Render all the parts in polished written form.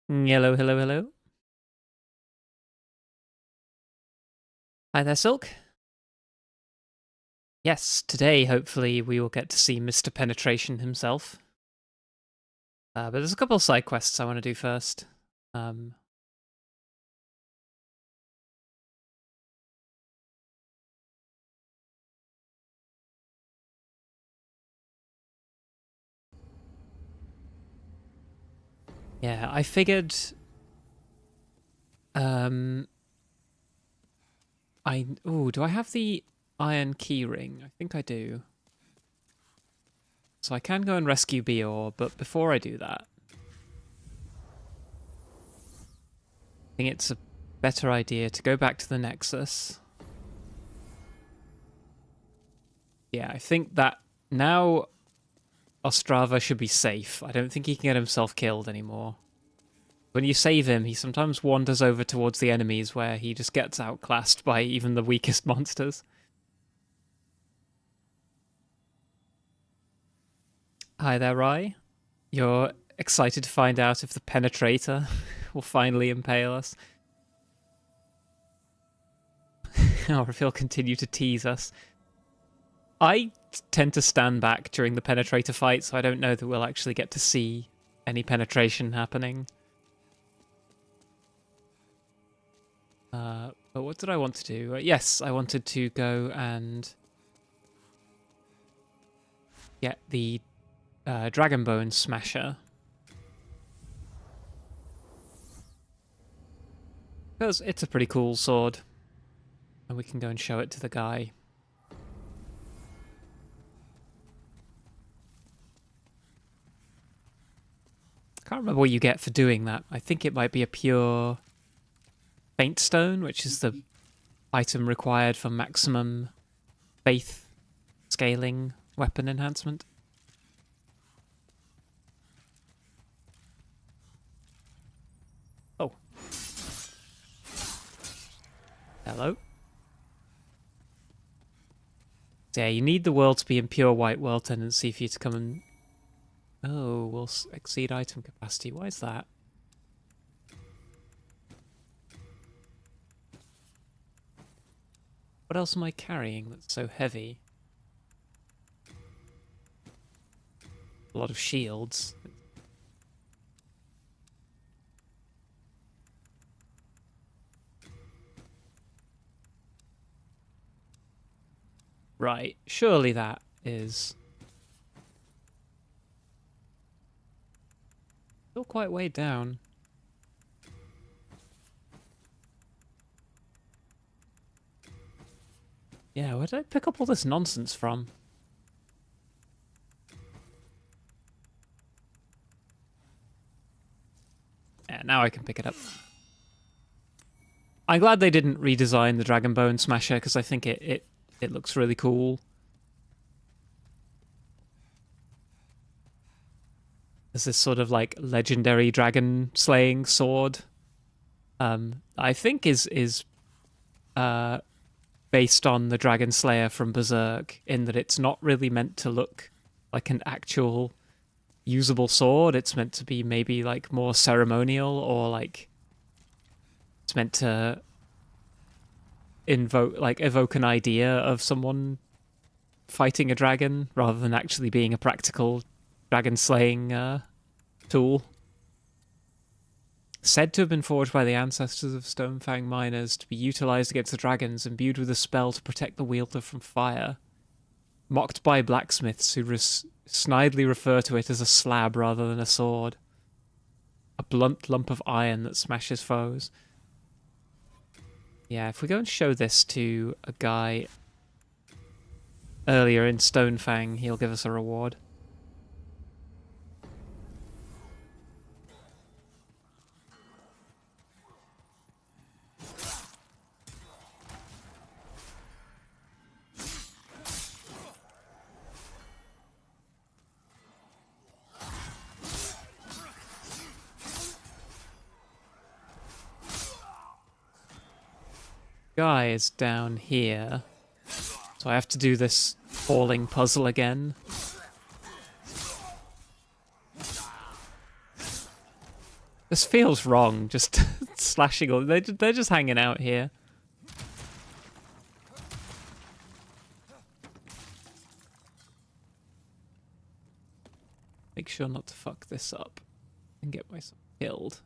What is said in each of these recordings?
Hello, hello, hello. Hi there, Silk. Yes, today hopefully we will get to see Mr. Penetration himself. But there's a couple of side quests I want to do first. Yeah, I figured... do I have the iron key ring? I think I do. So I can go and rescue Bior, but before I do that... I think it's a better idea to go back to the Nexus. Yeah, I think that now Ostrava should be safe. I don't think he can get himself killed anymore. When you save him, he sometimes wanders over towards the enemies where he just gets outclassed by even the weakest monsters. Hi there, Rai. You're excited to find out if the Penetrator will finally impale us. Or if he'll continue to tease us. I tend to stand back during the Penetrator fight, so I don't know that we'll actually get to see any penetration happening. But what did I want to do? Yes, I wanted to go and get the Dragonbone Smasher. Because it's a pretty cool sword. And we can go and show it to the guy. I can't remember what you get for doing that. I think it might be a pure Faint Stone, which is the item required for maximum faith scaling weapon enhancement. Oh. Hello. Yeah, you need the world to be in pure white world tendency for you to come and... Oh, we'll exceed item capacity. Why is that? What else am I carrying that's so heavy? A lot of shields. Right, surely that is... still quite way down. Yeah, where did I pick up all this nonsense from? Yeah, now I can pick it up. I'm glad they didn't redesign the Dragonbone Smasher, because I think it looks really cool. There's this sort of like legendary dragon slaying sword. I think is based on the Dragon Slayer from Berserk, in that it's not really meant to look like an actual usable sword. It's meant to be maybe like more ceremonial, or like it's meant to evoke an idea of someone fighting a dragon rather than actually being a practical dragon slaying tool. Said to have been forged by the ancestors of Stonefang miners to be utilized against the dragons, imbued with a spell to protect the wielder from fire. Mocked by blacksmiths who snidely refer to it as a slab rather than a sword. A blunt lump of iron that smashes foes. Yeah, if we go and show this to a guy earlier in Stonefang, he'll give us a reward. Guy is down here, so I have to do this falling puzzle again. This feels wrong, just slashing all... They're just hanging out here. Make sure not to fuck this up and get myself killed.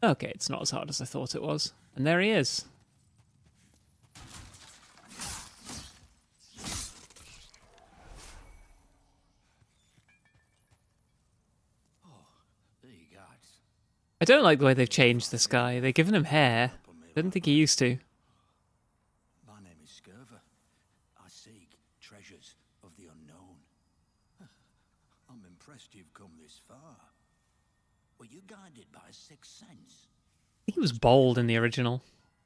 Okay, it's not as hard as I thought it was. And there he is. I don't like the way they've changed this guy. They've given him hair. I didn't think he used to. My name is Scurver. I seek treasures of the unknown. I'm impressed you've come this far. Were you guided by a sixth sense? He was bold in the original.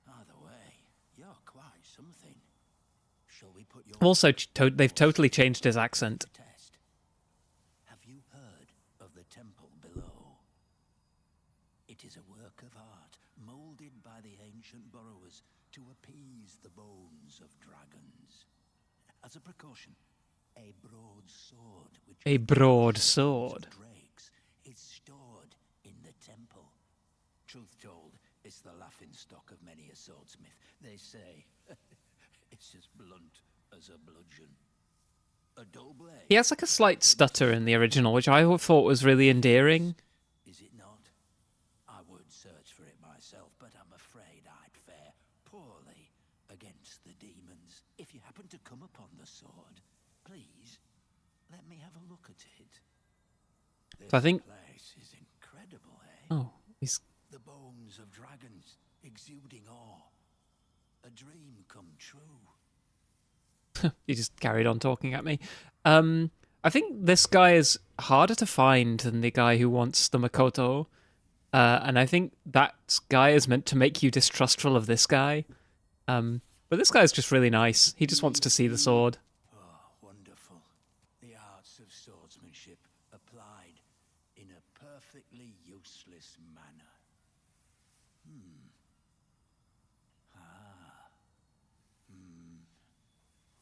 Either way, you're quite something. Shall we put your... Also, they've totally changed his accent. test? Have you heard of the temple below? It is a work of art molded by the ancient burrowers to appease the bones of dragons. As a precaution, a broad sword which A broad sword. drakes is stored in the temple. Truth told, it's the laughing stock of many a swordsmith. They say it's as blunt as a bludgeon. A dull blade. He has like a slight stutter in the original, which I thought was really endearing. Is it not? I would search for it myself, but I'm afraid I'd fare poorly against the demons. If you happen to come upon the sword, please let me have a look at it. This So I think... place is incredible, eh? Oh, he's... The bones of dragons exuding awe. A dream come true. He just carried on talking at me. I think this guy is harder to find than the guy who wants the Makoto. And I think that guy is meant to make you distrustful of this guy. But this guy's just really nice. He just wants to see the sword. Oh, wonderful. The arts of swordsmanship applied in a perfectly useless manner.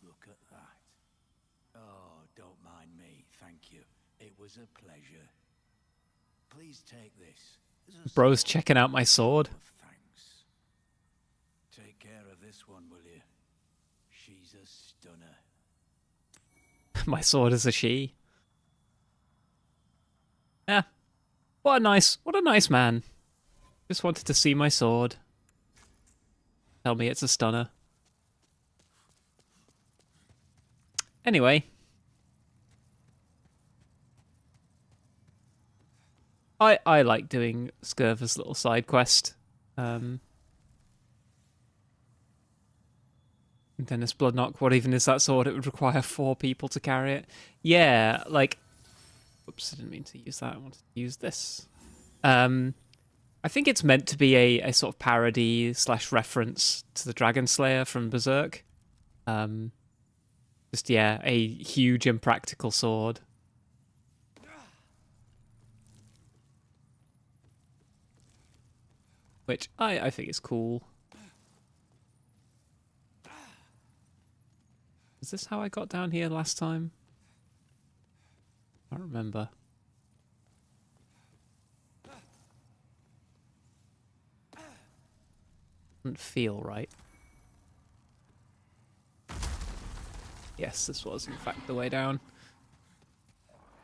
Look at that. Oh, don't mind me, thank you. It was a pleasure. Please take this. As a Bro's small checking out my sword. of thanks. Take care of this one, will you? She's a stunner. My sword is a she. Yeah. What a nice man. Just wanted to see my sword. Tell me it's a stunner. Anyway. I like doing Scurver's little side quest. Dennis Bloodknock, what even is that sword? It would require 4 people to carry it. Yeah, like... Oops, I didn't mean to use that. I wanted to use this. I think it's meant to be a sort of parody / reference to the Dragon Slayer from Berserk. Just, yeah, a huge impractical sword. Which I think is cool. Is this how I got down here last time? I don't remember. Doesn't feel right. Yes, this was in fact the way down.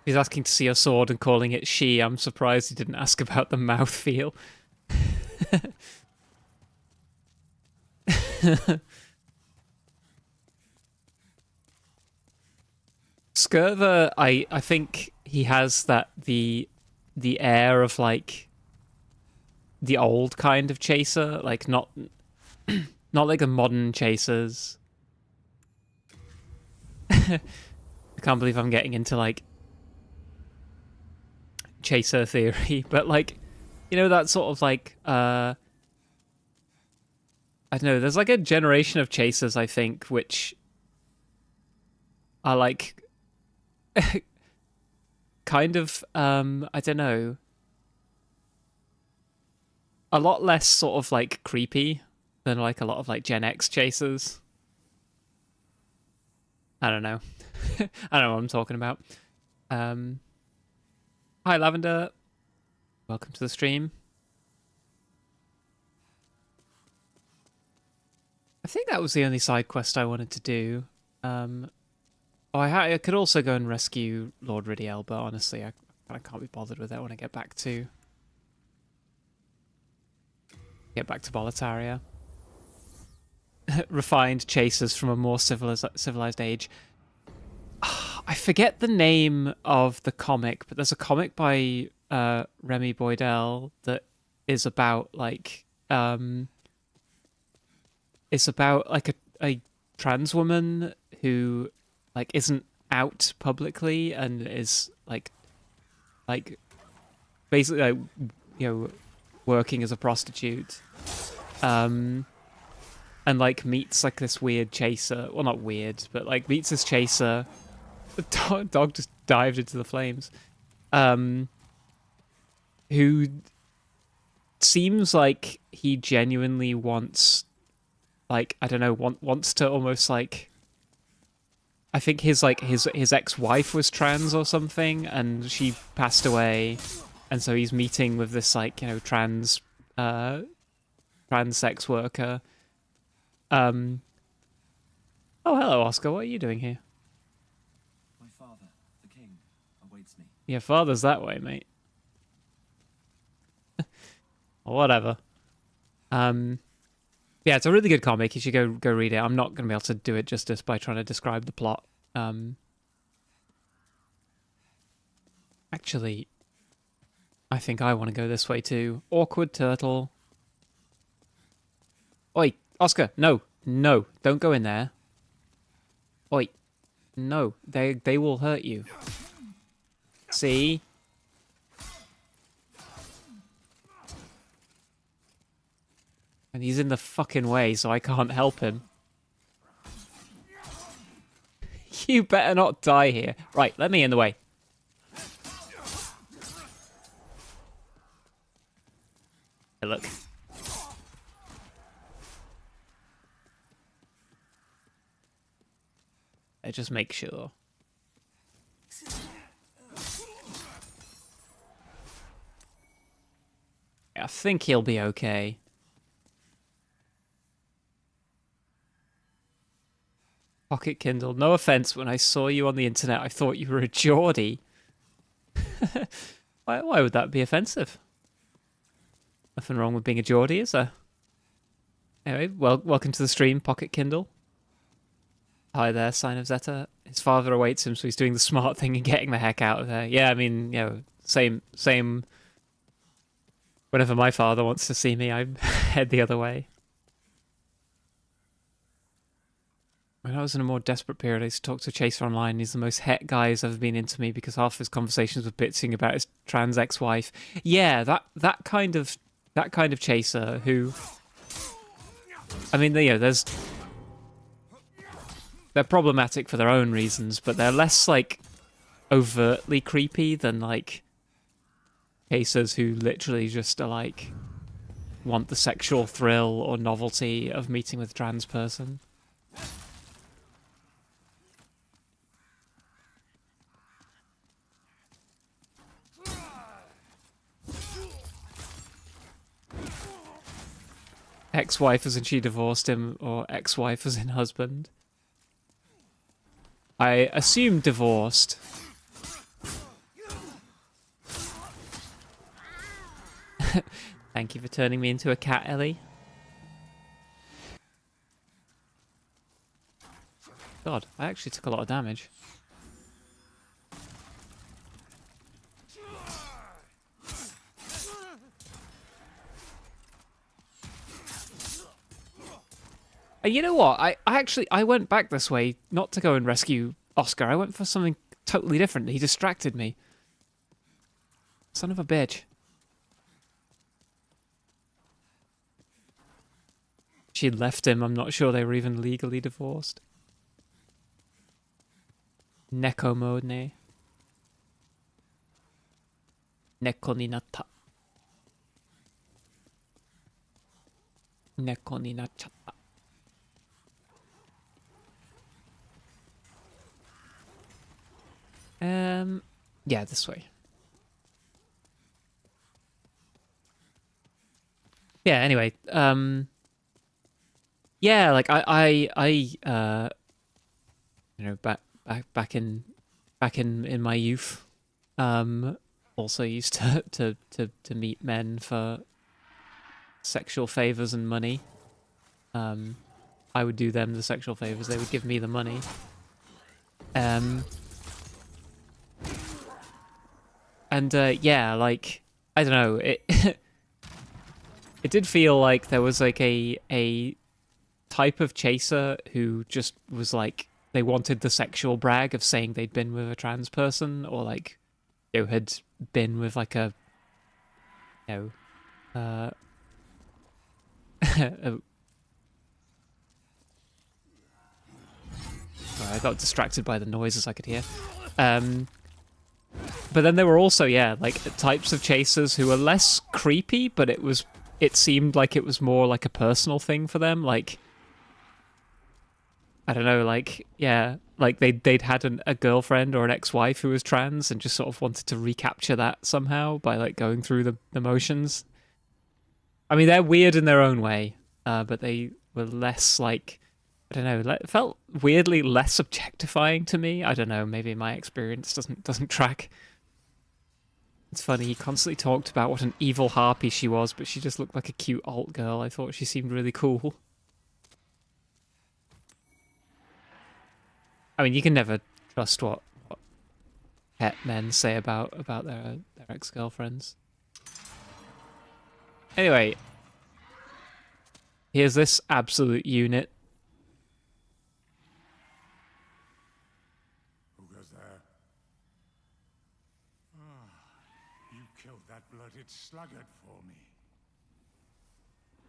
He's asking to see your sword and calling it she. I'm surprised he didn't ask about the mouthfeel. Scurver, I think he has the air of like the old kind of chaser, like not like the modern chasers. I can't believe I'm getting into like chaser theory, but like, you know, that sort of like I don't know, there's like a generation of chasers, I think, which are like kind of I don't know, a lot less sort of like creepy than like a lot of like Gen X chasers. I don't know. I don't know what I'm talking about. Hi Lavender, welcome to the stream. I think that was the only side quest I wanted to do. I could also go and rescue Lord Ridiel, but honestly, I can't be bothered with that when I get back to Boletaria. Refined chasers from a more civilized age. I forget the name of the comic, but there's a comic by Remy Boydell that is about like it's about like a trans woman who like isn't out publicly and is like basically like, you know, working as a prostitute, and like meets like this weird chaser. Well, not weird, but like meets this chaser. The dog just dived into the flames. Who seems like he genuinely wants, like, I don't know, wants to almost like. I think his ex-wife was trans or something, and she passed away, and so he's meeting with this like, you know, trans sex worker. Oh, hello, Oscar. What are you doing here? My father, the king, awaits me. Your father's that way, mate. Or whatever. Yeah, it's a really good comic. You should go read it. I'm not going to be able to do it justice by trying to describe the plot. Actually, I think I want to go this way too. Awkward turtle. Oi, Oscar, no, don't go in there. Oi, no, they will hurt you. See? And he's in the fucking way, so I can't help him. You better not die here. Right, let me in the way. Hey, look. I just make sure. I think he'll be okay. Pocket Kindle. No offense, when I saw you on the internet, I thought you were a Geordie. Why would that be offensive? Nothing wrong with being a Geordie, is there? Anyway, welcome to the stream, Pocket Kindle. Hi there, Sign of Zeta. His father awaits him, so he's doing the smart thing and getting the heck out of there. Yeah, I mean, you know, same. Whenever my father wants to see me, I head the other way. When I was in a more desperate period, I used to talk to Chaser online. He's the most het guy who's ever been into me because half his conversations were bitching about his trans ex-wife. Yeah, that kind of Chaser who, I mean, you know, they're problematic for their own reasons, but they're less like overtly creepy than like Chasers who literally just are like want the sexual thrill or novelty of meeting with a trans person. Ex-wife as in she divorced him, or ex-wife as in husband. I assume divorced. Thank you for turning me into a cat, Ellie. God, I actually took a lot of damage. And you know what? I went back this way not to go and rescue Oscar. I went for something totally different. He distracted me. Son of a bitch. She'd left him. I'm not sure they were even legally divorced. Neko mode ne. Neko ni natta. Neko ni nachata. Yeah, this way. Yeah, anyway, yeah, like you know, back in my youth, also used to meet men for sexual favors and money. I would do them the sexual favors, they would give me the money. And yeah, like I don't know, it it did feel like there was like a type of chaser who just was like they wanted the sexual brag of saying they'd been with a trans person, or like had been with like a a- Sorry, I got distracted by the noises I could hear. But then there were also, yeah, like types of chasers who were less creepy, but it seemed like it was more like a personal thing for them. Like, I don't know, like, yeah, like they'd had a girlfriend or an ex-wife who was trans and just sort of wanted to recapture that somehow by like going through the motions. I mean, they're weird in their own way, but they were less like, I don't know, it felt weirdly less objectifying to me. I don't know, maybe my experience doesn't track. It's funny, he constantly talked about what an evil harpy she was, but she just looked like a cute alt girl. I thought she seemed really cool. I mean, you can never trust what het men say about their ex-girlfriends. Anyway, here's this absolute unit. Who goes there? You killed that blooded sluggard for me.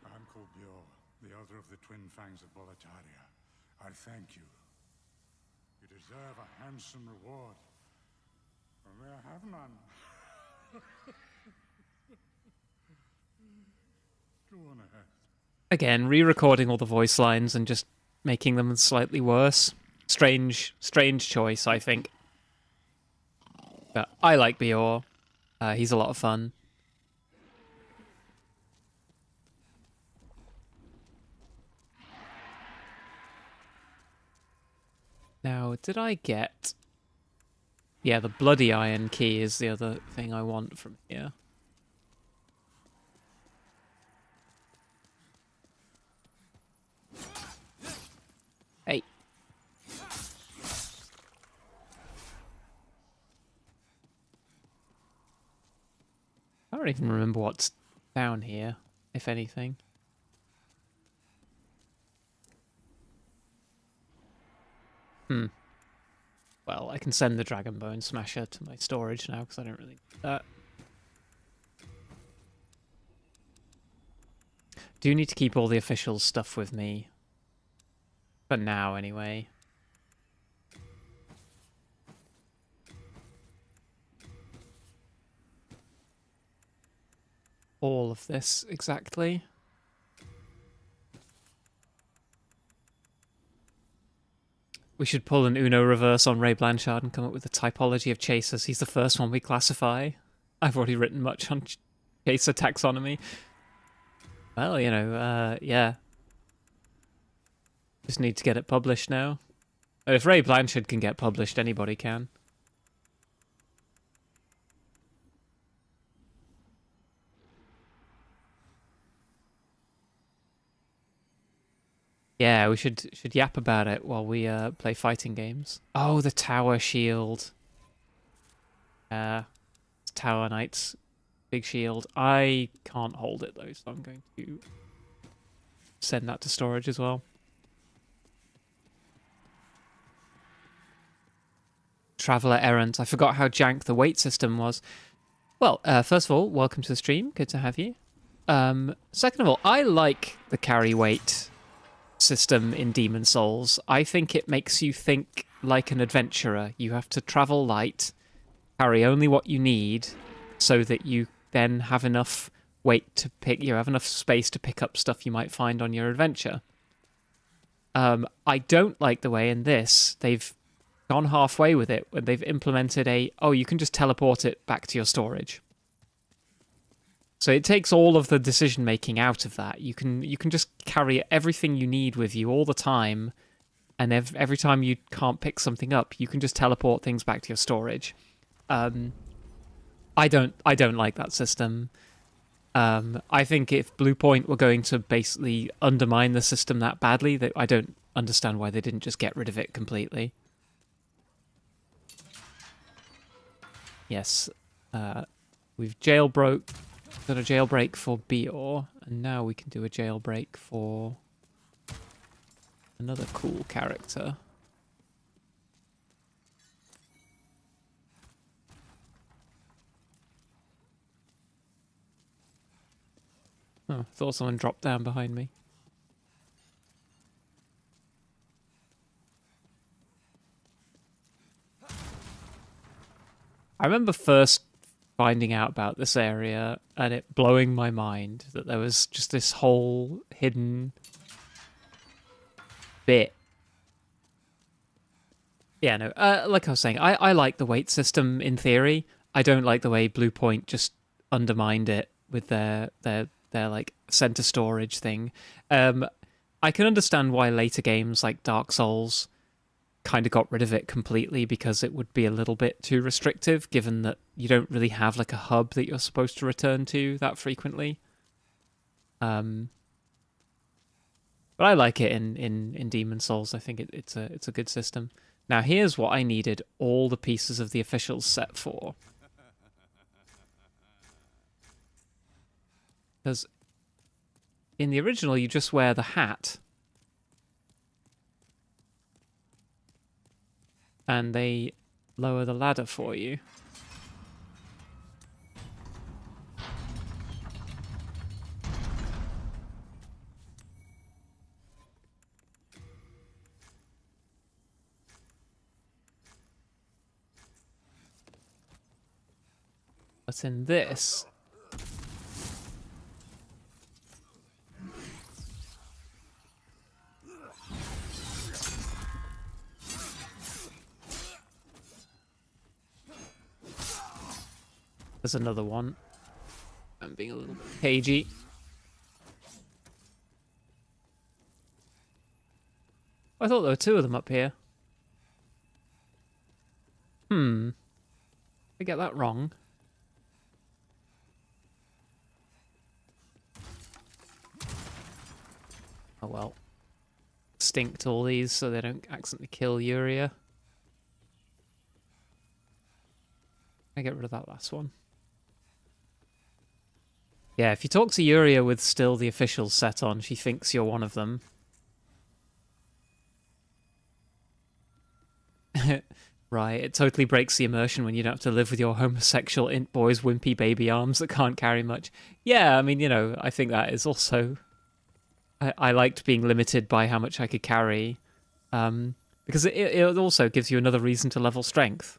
I'm called Bjor, the elder of the twin fangs of Boletaria. I thank you. You deserve a handsome reward. Only I have none. Go on ahead. Again, re-recording all the voice lines and just making them slightly worse. Strange choice, I think. But I like Bjor. He's a lot of fun. Now, did I get... Yeah, the Bloody Iron Key is the other thing I want from here. Hey. I don't even remember what's down here, if anything. Well, I can send the Dragon Bone Smasher to my storage now, because I don't really need that. Do need to keep all the official stuff with me. For now, anyway. All of this, exactly. We should pull an Uno reverse on Ray Blanchard and come up with a typology of chasers. He's the first one we classify. I've already written much on chaser taxonomy. Well, you know, yeah. Just need to get it published now. If Ray Blanchard can get published, anybody can. Yeah, we should yap about it while we play fighting games. Oh, the Tower Shield. Tower Knight's big shield. I can't hold it though, so I'm going to send that to storage as well. Traveller Errant. I forgot how jank the weight system was. Well, first of all, welcome to the stream. Good to have you. Second of all, I like the carry weight system in Demon Souls. I think it makes you think like an adventurer. You have to travel light, carry only what you need, so that you then have enough weight to pick. You have enough space to pick up stuff you might find on your adventure. I don't like the way in this they've gone halfway with it when they've implemented you can just teleport it back to your storage. So it takes all of the decision making out of that. You can just carry everything you need with you all the time, and every time you can't pick something up, you can just teleport things back to your storage. I don't like that system. I think if Blue Point were going to basically undermine the system that badly, that I don't understand why they didn't just get rid of it completely. Yes, we've done a jailbreak for Bior, and now we can do a jailbreak for another cool character. Oh, I thought someone dropped down behind me. I remember first finding out about this area and it blowing my mind that there was just this whole hidden bit. Yeah, no, like I was saying, I like the weight system in theory. I don't like the way Blue Point just undermined it with their like center storage thing. I can understand why later games like Dark Souls kind of got rid of it completely, because it would be a little bit too restrictive, given that you don't really have like a hub that you're supposed to return to that frequently. But I like it in Demon Souls. I think it's a good system. Now here's what I needed all the pieces of the officials set for. Because in the original, you just wear the hat. And they lower the ladder for you. But in this... There's another one. I'm being a little bit cagey. I thought there were two of them up here. I get that wrong. Oh well. Stinked all these so they don't accidentally kill Yuria. I get rid of that last one. Yeah, if you talk to Yuria with still the officials set on, she thinks you're one of them. Right, it totally breaks the immersion when you don't have to live with your homosexual int boy's wimpy baby arms that can't carry much. Yeah, I mean, you know, I think that is also... I liked being limited by how much I could carry, because it also gives you another reason to level strength.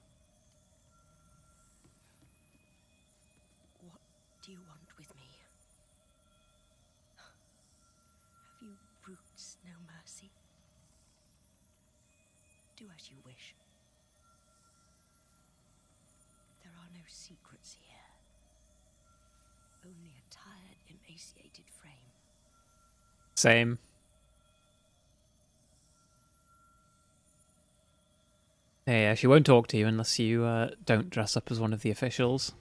Same. Yeah, she won't talk to you unless you don't dress up as one of the officials.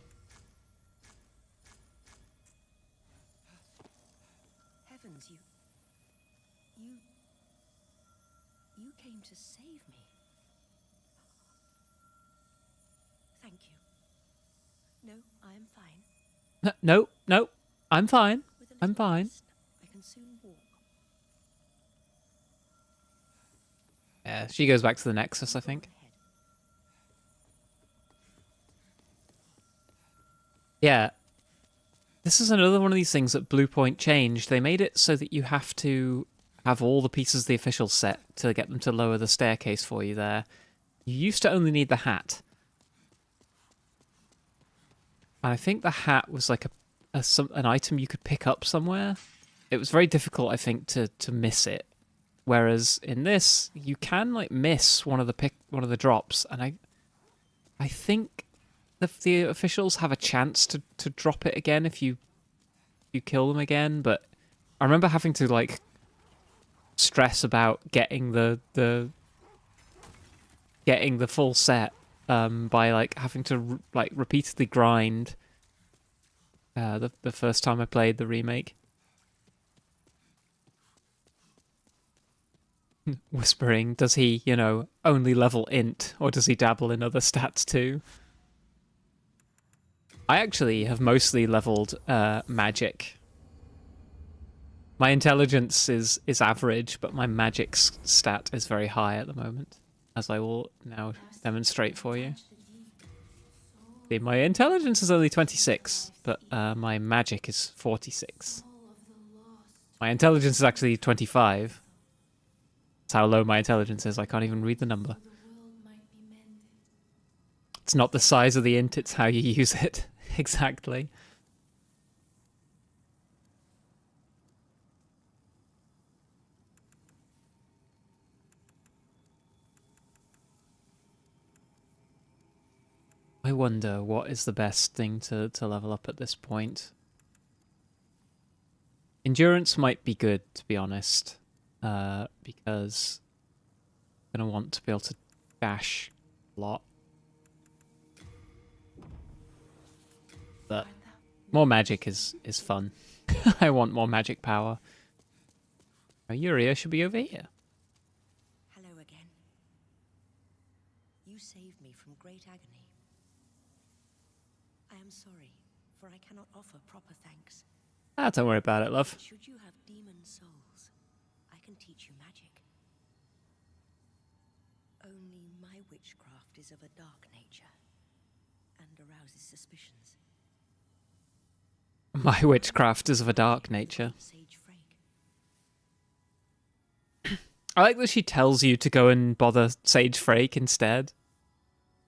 Heavens, you came to save me. Thank you. No, I am fine. No, I'm fine. I'm fine. I can soon walk. Yeah, she goes back to the Nexus, I think. Yeah. This is another one of these things that Blue Point changed. They made it so that you have to have all the pieces of the officials set to get them to lower the staircase for you there. You used to only need the hat. And I think the hat was like an item you could pick up somewhere, it was very difficult, I think, to miss it. Whereas in this, you can like miss one of the drops, and I think the officials have a chance to drop it again if you kill them again. But I remember having to like stress about getting the full set by like having to like repeatedly grind the first time I played the remake. Whispering, does he, only level int, or does he dabble in other stats too? I actually have mostly leveled magic. My intelligence is average, but my magic stat is very high at the moment, as I will now demonstrate for you. See, my intelligence is only 26, but my magic is 46. My intelligence is actually 25. That's how low my intelligence is. I can't even read the number. It's not the size of the int, it's how you use it. Exactly. I wonder what is the best thing to level up at this point. Endurance might be good, to be honest, because I'm going to want to be able to dash a lot. But more magic is fun. I want more magic power. Yuria should be over here. Hello again. You saved me from great agony. I am sorry, for I cannot offer proper thanks. Don't worry about it, love. Should you have demon souls, I can teach you magic. Only my witchcraft is of a dark nature, and arouses suspicions. My witchcraft is of a dark nature. Sage Frake. I like that she tells you to go and bother Sage Frake instead.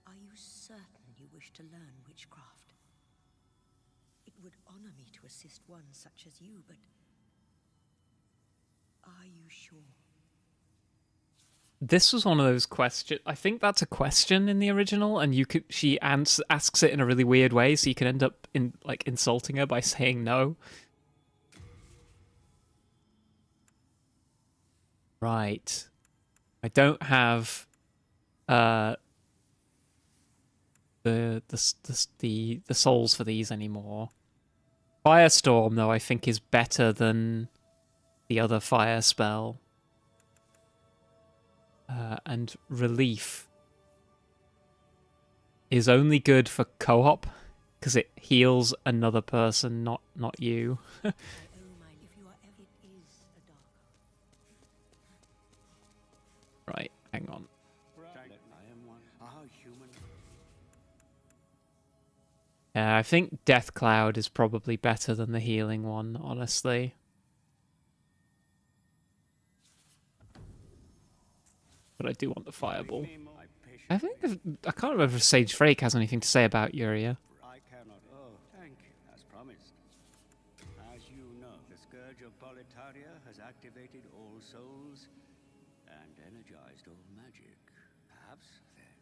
Are you certain you wish to learn witchcraft? It would honor me to assist one such as you, but are you sure? This was one of those questions. I think that's a question in the original, and she asks it in a really weird way, so you can end up insulting her by saying no. Right. I don't have the souls for these anymore. Firestorm, though, I think is better than the other fire spell. And Relief is only good for co-op because it heals another person, not you. Oh my, if you are ever is a dark. Right, hang on. Yeah, I think Death Cloud is probably better than the healing one, honestly. But I do want the Fireball. I think I can't remember if Sage Frake has anything to say about Yuria. I cannot. Oh, thank you, as promised. As you know, the Scourge of Boletaria has activated all souls and energized all magic. Perhaps, then,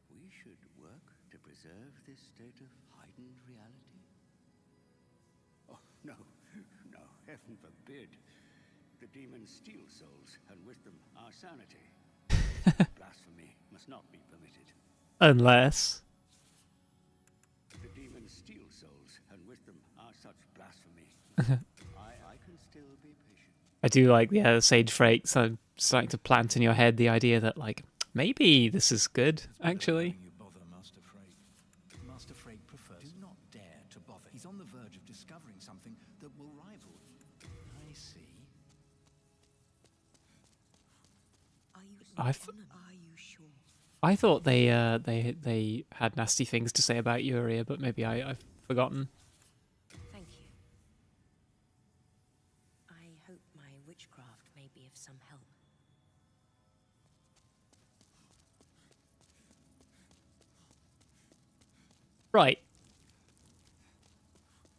we should work to preserve this state of heightened reality? Oh, no, no, heaven forbid. The demons steal souls, and with them our sanity. Blasphemy must not be permitted. Unless... The demons steal souls, and with them are such blasphemy. I can still be patient. I do like the Sage Frake, so starting to plant in your head the idea that, like, maybe this is good, actually. You bother Master Frake. Master Frake prefers. Do not dare to bother. He's on the verge of discovering something that will rival. I see. Are you I sure? I thought they had nasty things to say about Yuria, but maybe I've forgotten. Thank you. I hope my witchcraft may be of some help. Right.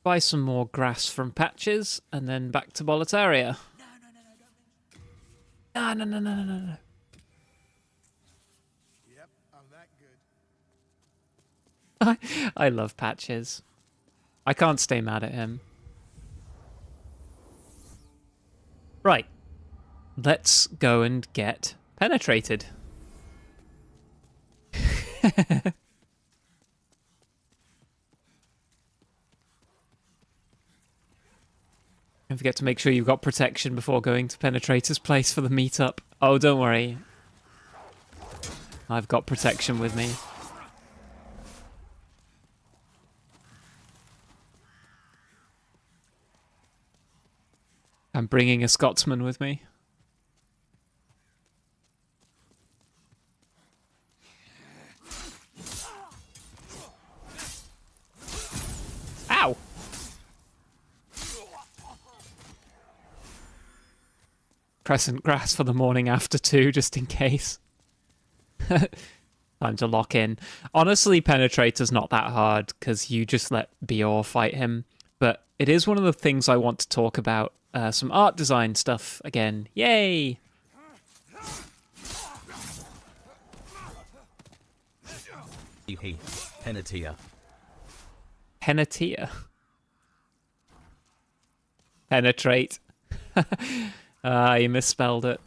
buy some more grass from Patches, and then back to Boletaria. No, no, no, no, no, no, no. Yep, I'm that good. I love Patches. I can't stay mad at him. Right. Let's go and get penetrated. Don't forget to make sure you've got protection before going to Penetrator's place for the meetup. Oh, don't worry. I've got protection with me. I'm bringing a Scotsman with me. Ow! Crescent grass for the morning after too, just in case. Time to lock in. Honestly, Penetrator's not that hard, because you just let Bior fight him. But it is one of the things I want to talk about. Some art design stuff again. Yay! Penetia. Penetia. Penetrate. You misspelled it.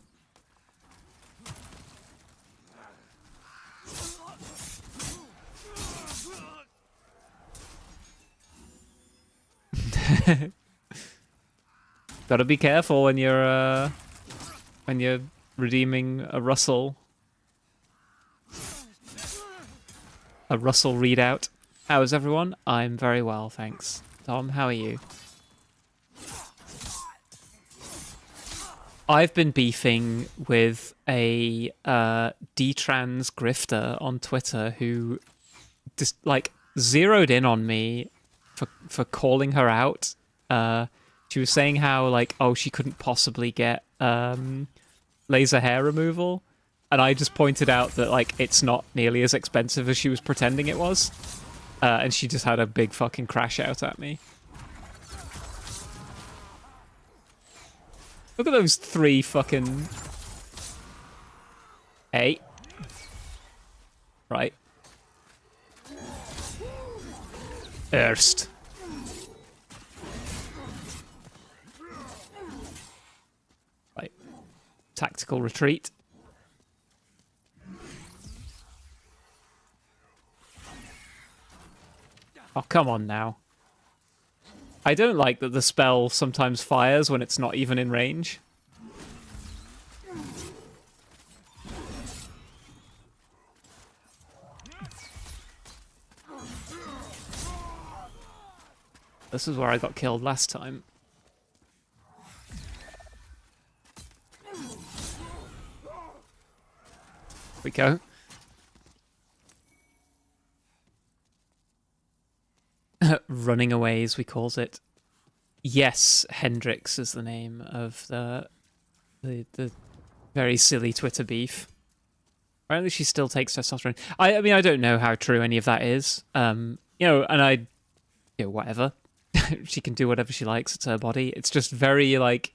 Gotta be careful when you're redeeming a Russell. A Russell readout. How is everyone? I'm very well, thanks. Tom, how are you? I've been beefing with a D-trans grifter on Twitter who just like zeroed in on me for calling her out. She was saying how like, oh, she couldn't possibly get laser hair removal, and I just pointed out that like it's not nearly as expensive as she was pretending it was, and she just had a big fucking crash out at me. Look at those three fucking... Hey. Right. Erst. Right. Tactical retreat. Oh, come on now. I don't like that the spell sometimes fires when it's not even in range. This is where I got killed last time. We go. Running away, as we calls it. Yes, Hendrix is the name of the very silly Twitter beef. Apparently, she still takes testosterone. I mean, I don't know how true any of that is. You know, and whatever. She can do whatever she likes. It's her body. It's just very like,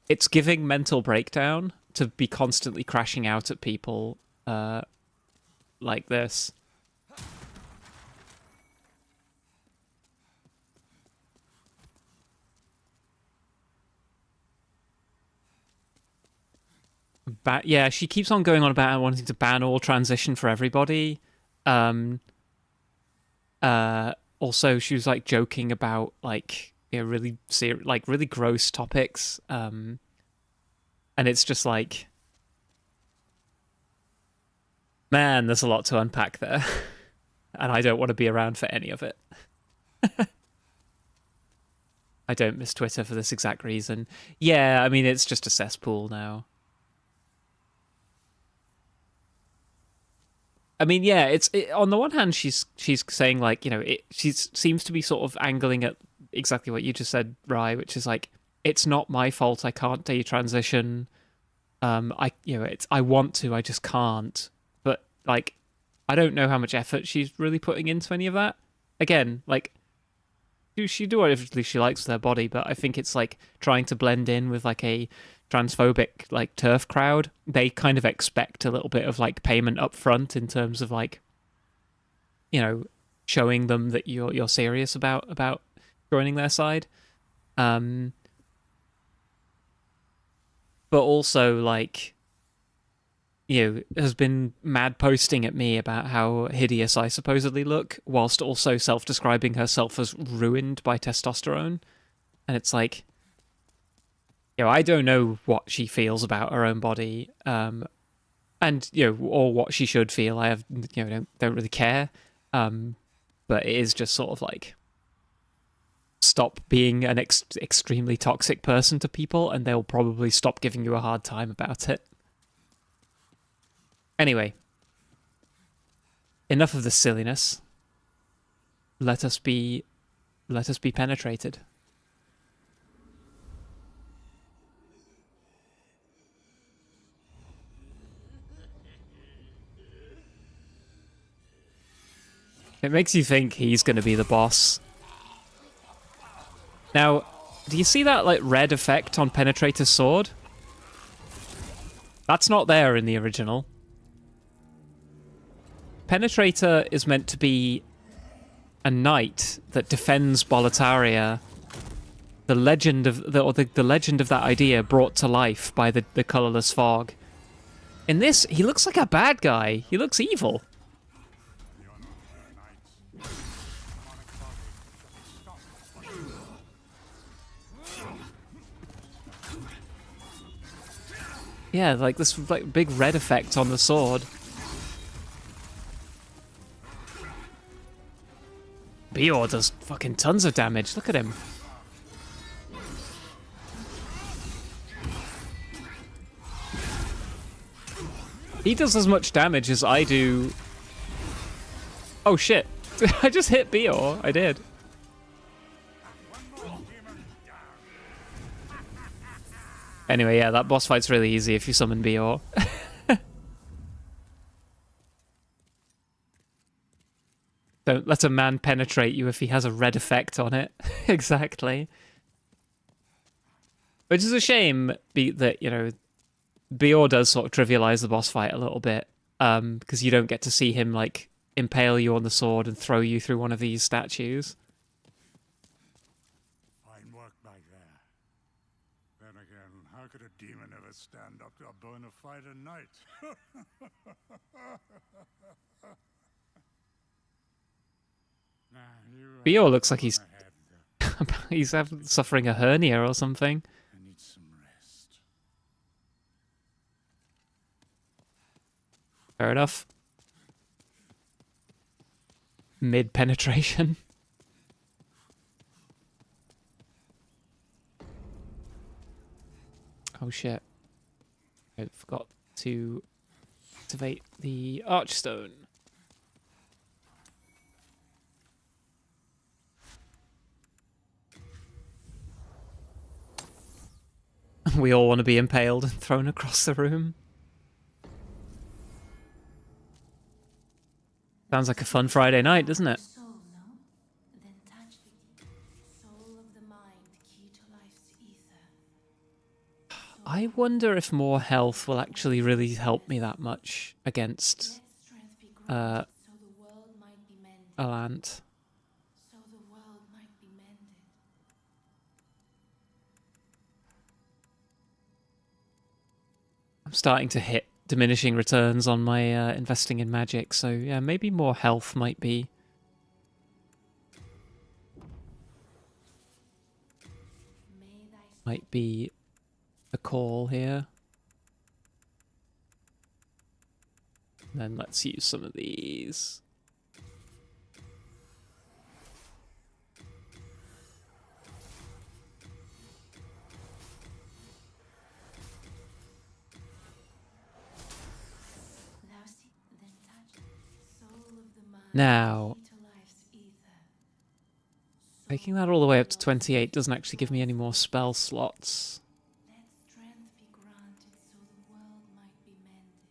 it's giving mental breakdown to be constantly crashing out at people like this. Yeah, she keeps on going on about wanting to ban all transition for everybody. Also, she was like joking about like really really gross topics. And it's just like, man, there's a lot to unpack there, and I don't want to be around for any of it. I don't miss Twitter for this exact reason. Yeah, I mean, it's just a cesspool now. I mean, yeah, on the one hand, she's saying like, you know, she seems to be sort of angling at exactly what you just said, Rye, which is like, it's not my fault. I can't detransition. I want to, I just can't. But like, I don't know how much effort she's really putting into any of that. Again, like, she do whatever she likes with her body, but I think it's like trying to blend in with like a transphobic like turf crowd. They kind of expect a little bit of like payment up front in terms of like, you know, showing them that you're serious about joining their side. But also like, you know, has been mad posting at me about how hideous I supposedly look, whilst also self-describing herself as ruined by testosterone. And it's like, you know, I don't know what she feels about her own body, and, you know, or what she should feel. I have, you know, don't really care. But it is just sort of like, stop being an extremely toxic person to people, and they'll probably stop giving you a hard time about it. Anyway, enough of the silliness. Let us be penetrated. It makes you think he's going to be the boss. Now, do you see that like red effect on Penetrator's sword? That's not there in the original. Penetrator is meant to be a knight that defends Boletaria. The legend of the legend of that idea brought to life by the colorless fog. In this, he looks like a bad guy. He looks evil. Yeah, like this like big red effect on the sword. Bior does fucking tons of damage. Look at him. He does as much damage as I do. Oh shit. I just hit Bior. I did. Anyway, yeah, that boss fight's really easy if you summon Bior. Don't let a man penetrate you if he has a red effect on it. Exactly. Which is a shame that, you know, Bior does sort of trivialize the boss fight a little bit, because you don't get to see him, like, impale you on the sword and throw you through one of these statues. Fine work back there. Then again, how could a demon ever stand up to a bona fide knight? Bior looks like he's suffering a hernia or something. I need some rest. Fair enough. Mid penetration. Oh shit. I forgot to activate the Archstone. We all want to be impaled and thrown across the room. Sounds like a fun Friday night, doesn't it? Soul, no? Then touch with you. Soul of the mind, key to life's ether. I wonder if more health will actually really help me that much against Let strength be granted, so the world might be mended. Allant. So the world might be mended. I'm starting to hit diminishing returns on my investing in magic, so yeah, maybe more health might be a call here. And then let's use some of these. Now, taking that all the way up to 28 doesn't actually give me any more spell slots. Let strength be granted, so the world might be mended.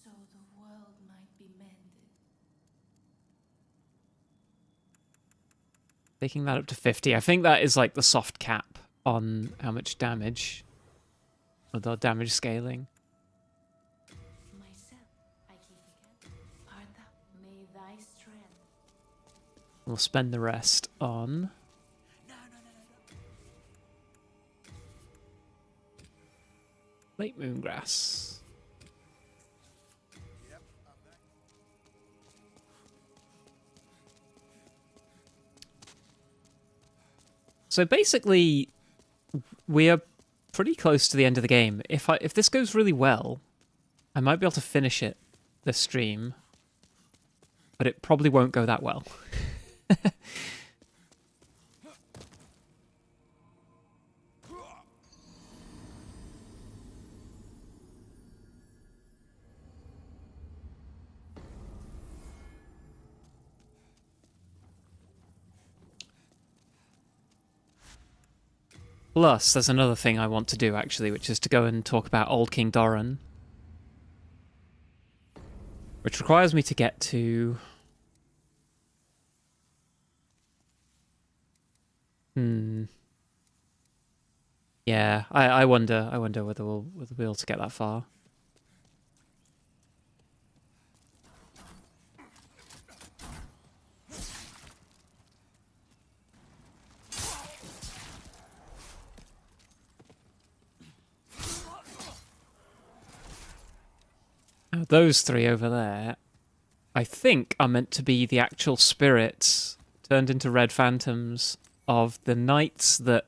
So the world might be mended. Taking that up to 50. I think that is like the soft cap on how much damage. Or the damage scaling. Myself, I keep again. Artha, may thy strength. We'll spend the rest on... Late Moongrass. So basically, we are pretty close to the end of the game. If this goes really well, I might be able to finish it this stream, but it probably won't go that well. Plus, there's another thing I want to do, actually, which is to go and talk about Old King Doran. Which requires me to get to... Yeah, I wonder whether we'll be able to get that far. Those three over there, I think, are meant to be the actual spirits turned into red phantoms of the knights that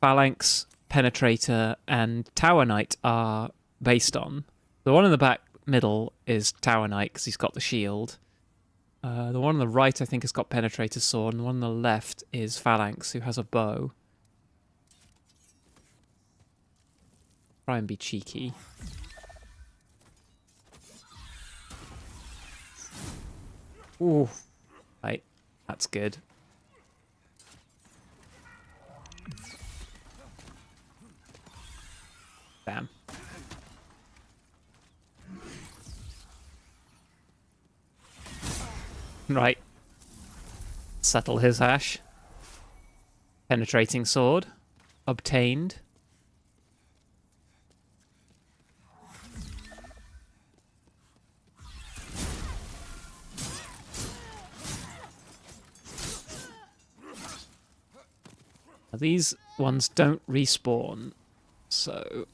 Phalanx, Penetrator, and Tower Knight are based on. The one in the back middle is Tower Knight because he's got the shield. The one on the right, I think, has got Penetrator's sword, and the one on the left is Phalanx, who has a bow. Try and be cheeky. Ooh. Right. That's good. Damn. Right. Settle his hash. Penetrating sword. Obtained. These ones don't respawn, so...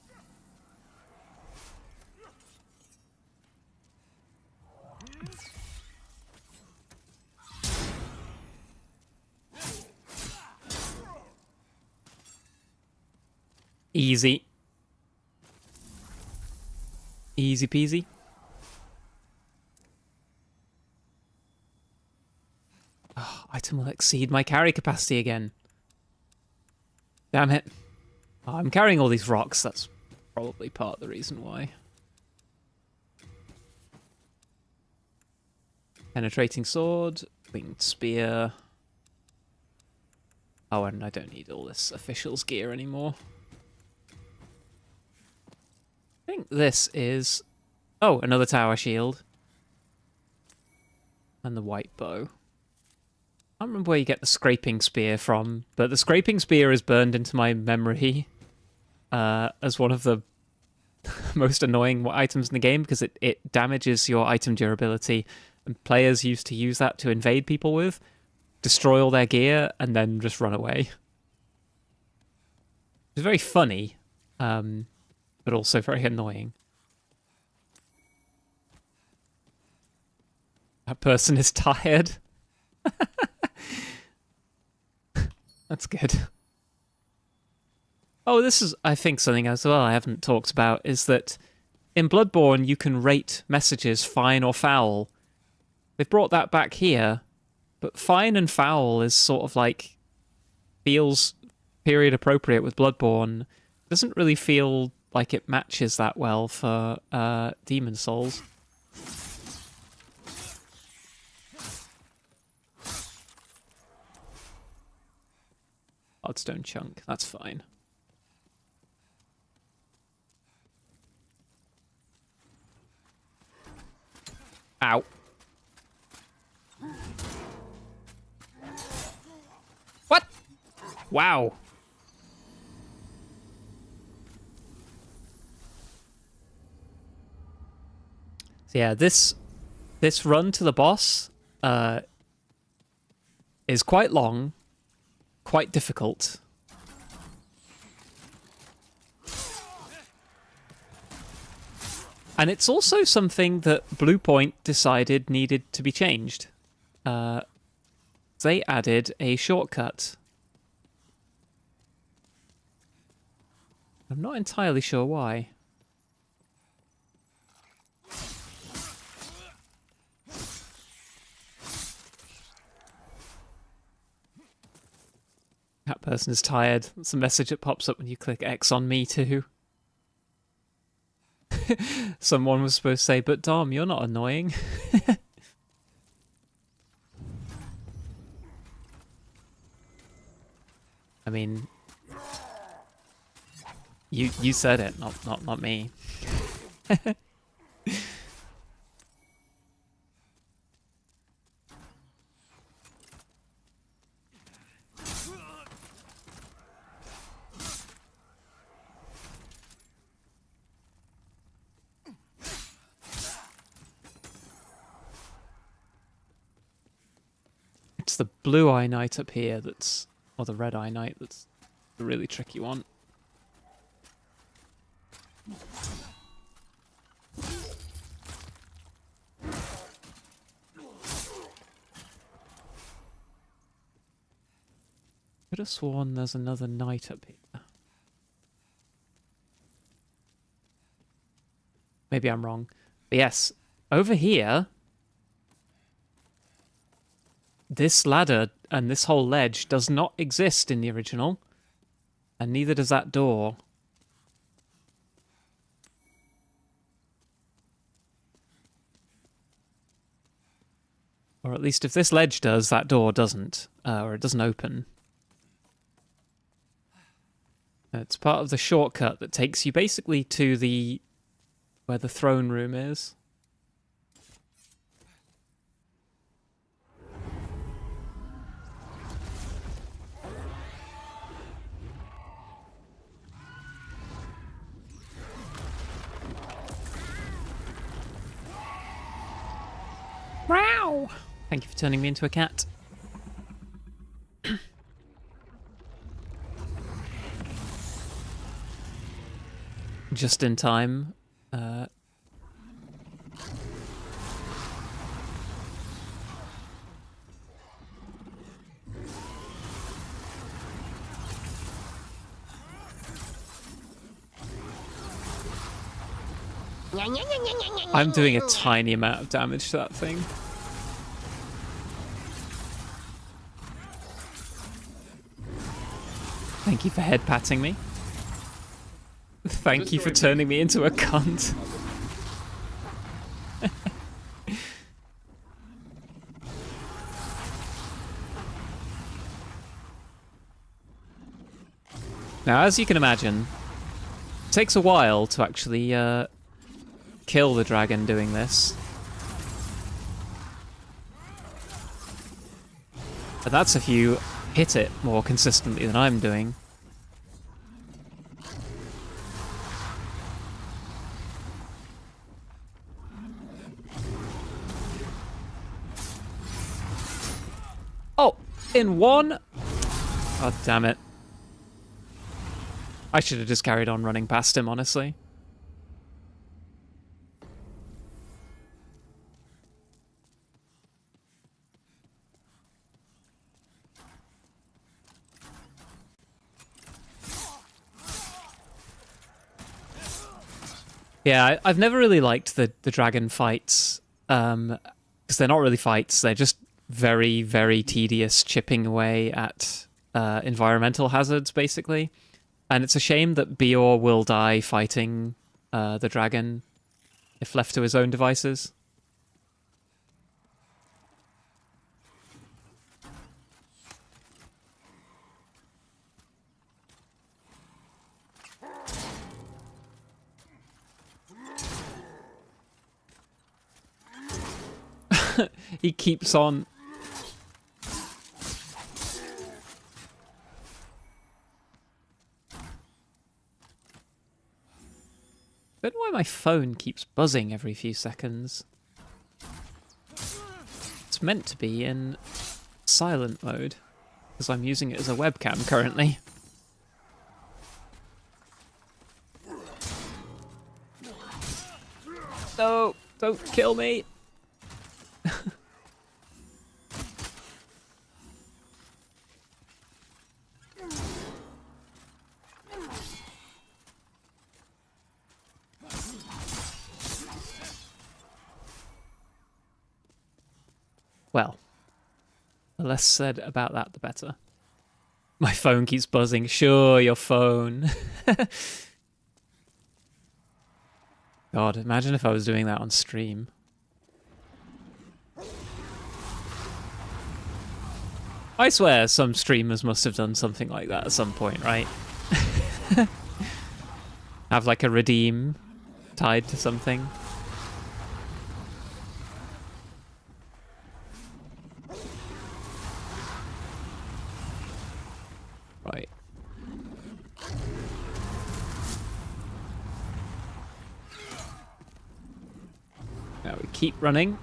Easy. Easy peasy. Oh, item will exceed my carry capacity again. Damn it. Oh, I'm carrying all these rocks. That's probably part of the reason why. Penetrating sword. Winged spear. Oh, and I don't need all this official's gear anymore. I think this is... Oh, another tower shield. And the white bow. I don't remember where you get the scraping spear from, but the scraping spear is burned into my memory as one of the most annoying items in the game because it damages your item durability, and players used to use that to invade people with, destroy all their gear, and then just run away. It's very funny, but also very annoying. That person is tired. That's good. Oh, this is, I think, something as well I haven't talked about, is that in Bloodborne you can rate messages fine or foul. They've brought that back here, but fine and foul is sort of like, feels period appropriate with Bloodborne. Doesn't really feel like it matches that well for Demon Souls. Oddstone chunk, that's fine. Ow. Wow. So yeah, this run to the boss is quite long, quite difficult. And it's also something that Blue Point decided needed to be changed. They added a shortcut. I'm not entirely sure why. That person is tired. That's a message that pops up when you click X on me too. Someone was supposed to say, but Dom, you're not annoying. I mean, you said it, not me. It's the blue eye knight up here that's, or the red eye knight that's the really tricky one. Could have sworn there's another knight up here. Maybe I'm wrong. But yes, over here, this ladder and this whole ledge does not exist in the original, and neither does that door. Or at least if this ledge does, that door doesn't, or it doesn't open. It's part of the shortcut that takes you basically to the where the throne room is. Meow! Thank you for turning me into a cat. Just in time. I'm doing a tiny amount of damage to that thing. Thank you for head patting me. Thank you for turning me into a cunt. Now, as you can imagine, it takes a while to actually kill the dragon doing this. And that's if you hit it more consistently than I'm doing. Oh, in one? God damn it. I should have just carried on running past him, honestly. Yeah, I've never really liked the dragon fights, because they're not really fights, they're just very, very tedious chipping away at environmental hazards, basically. And it's a shame that Bior will die fighting the dragon if left to his own devices. He keeps on. Don't know why my phone keeps buzzing every few seconds. It's meant to be in silent mode, because I'm using it as a webcam currently. No, don't kill me. Well, the less said about that, the better. My phone keeps buzzing. Sure, your phone. God, imagine if I was doing that on stream. I swear some streamers must have done something like that at some point, right? Have like a redeem tied to something. Right. Now we keep running.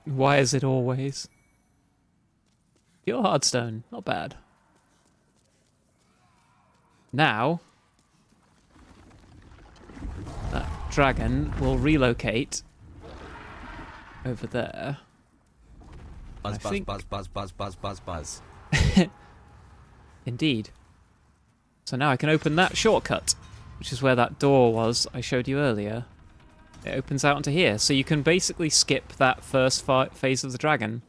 Why is it always? Pure hardstone, not bad. Now, that dragon will relocate over there. Buzz, buzz, buzz, buzz, buzz, buzz, buzz, buzz. Indeed. So now I can open that shortcut, which is where that door was I showed you earlier. It opens out onto here, so you can basically skip that first phase of the dragon.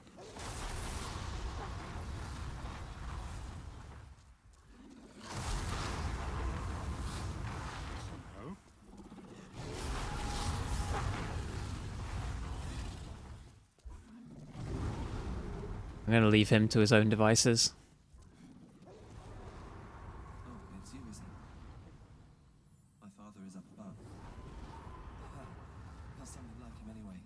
I'm going to leave him to his own devices. Oh, it's you, is it? My father is up above. You're something like him anyway.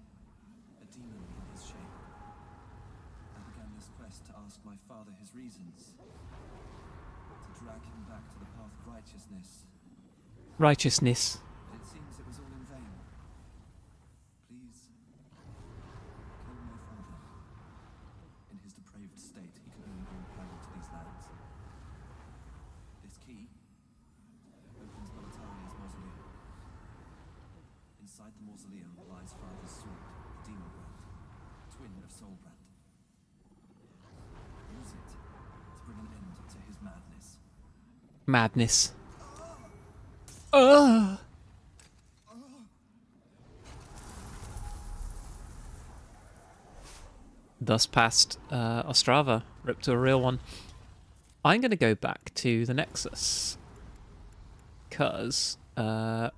A demon in his shape. I began this quest to ask my father his reasons. To drag him back to the path of righteousness. Righteousness. But it seems it was all in vain. Please, kill my father. In his depraved state, he can only bring peril to these lands. This key opens Boletaria's mausoleum. Inside the mausoleum lies Father's sword, the Demon Brand, twin of Soul Brand. Use it to bring an end to his madness. Madness. Ugh. Thus passed Ostrava, ripped to a real one. I'm going to go back to the Nexus, because there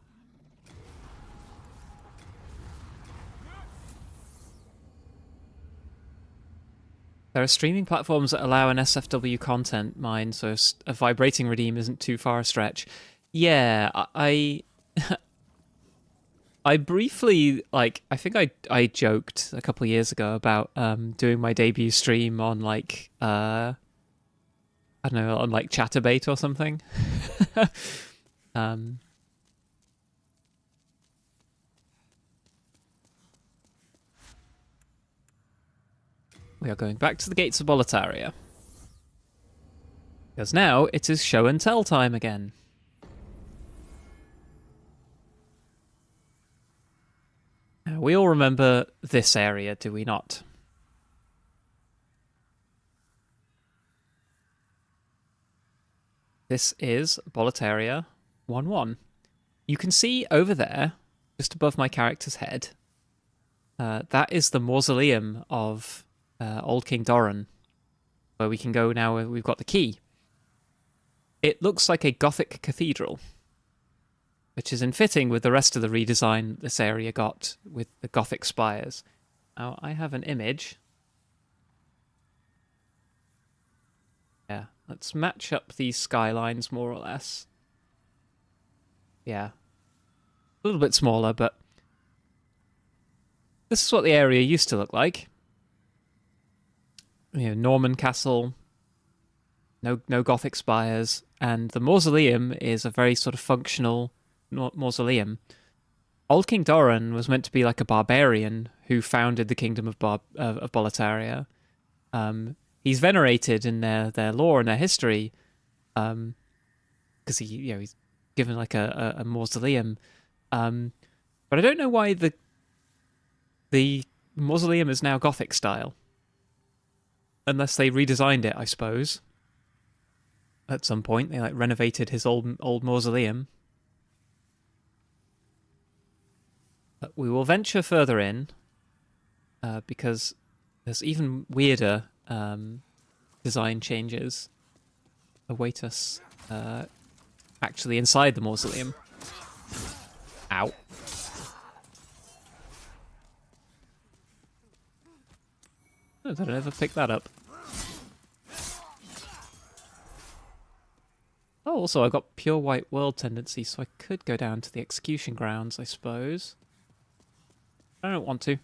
are streaming platforms that allow an SFW content mine, so a vibrating redeem isn't too far a stretch. Yeah, I briefly, like, I think I joked a couple of years ago about doing my debut stream on, like, I don't know, on, like, Chatterbait or something. We are going back to the gates of Boletaria. Because now it is show and tell time again. Now, we all remember this area, do we not? This is Boletaria 1-1. You can see over there, just above my character's head, that is the mausoleum of Old King Doran, where we can go now we've got the key. It looks like a Gothic cathedral, which is in fitting with the rest of the redesign this area got with the Gothic spires. Now, I have an image. Yeah, let's match up these skylines more or less. Yeah. A little bit smaller, but this is what the area used to look like. You know, Norman castle, no Gothic spires, and the mausoleum is a very sort of functional mausoleum. Old King Doran was meant to be like a barbarian who founded the kingdom of Boletaria. He's venerated in their lore and their history, because he's given like a mausoleum. But I don't know why the mausoleum is now Gothic style, unless they redesigned it, I suppose. At some point, they like renovated his old mausoleum. But we will venture further in, because there's even weirder design changes await us actually inside the mausoleum. Ow. Oh, did I ever pick that up? Oh, also I got pure white world tendency, so I could go down to the execution grounds, I suppose. I don't want to.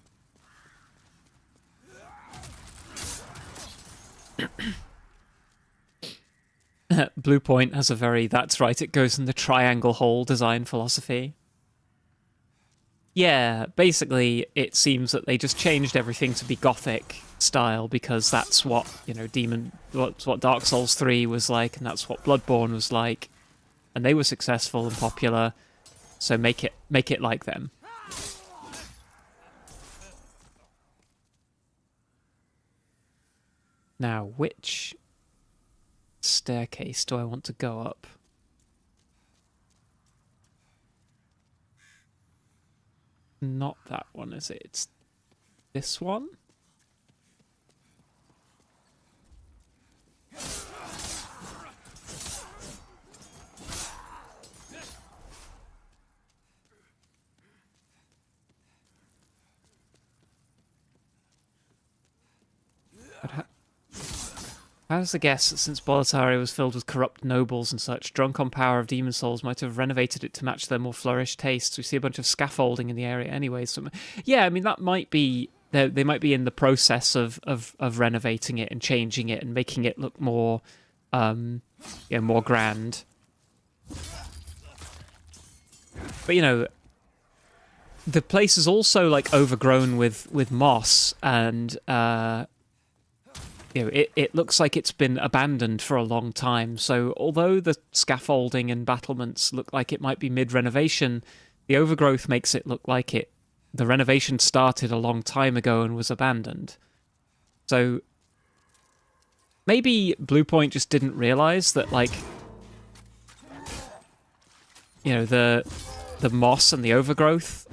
Blue Point has a very, that's right, it goes in the triangle hole design philosophy. Yeah, basically it seems that they just changed everything to be Gothic style because that's what, that's what Dark Souls 3 was like, and that's what Bloodborne was like, and they were successful and popular, so make it like them. Now, which staircase do I want to go up? Not that one, is it? It's this one? How's the guess that since Boletaria was filled with corrupt nobles and such, drunk on power of demon souls might have renovated it to match their more flourished tastes? We see a bunch of scaffolding in the area anyway. So, yeah, I mean, that might be... They might be in the process of renovating it and changing it and making it look more, more grand. But, the place is also, like, overgrown with moss and... it looks like it's been abandoned for a long time. So although the scaffolding and battlements look like it might be mid-renovation, the overgrowth makes it look like the renovation started a long time ago and was abandoned. So maybe Bluepoint just didn't realize that, like, the moss and the overgrowth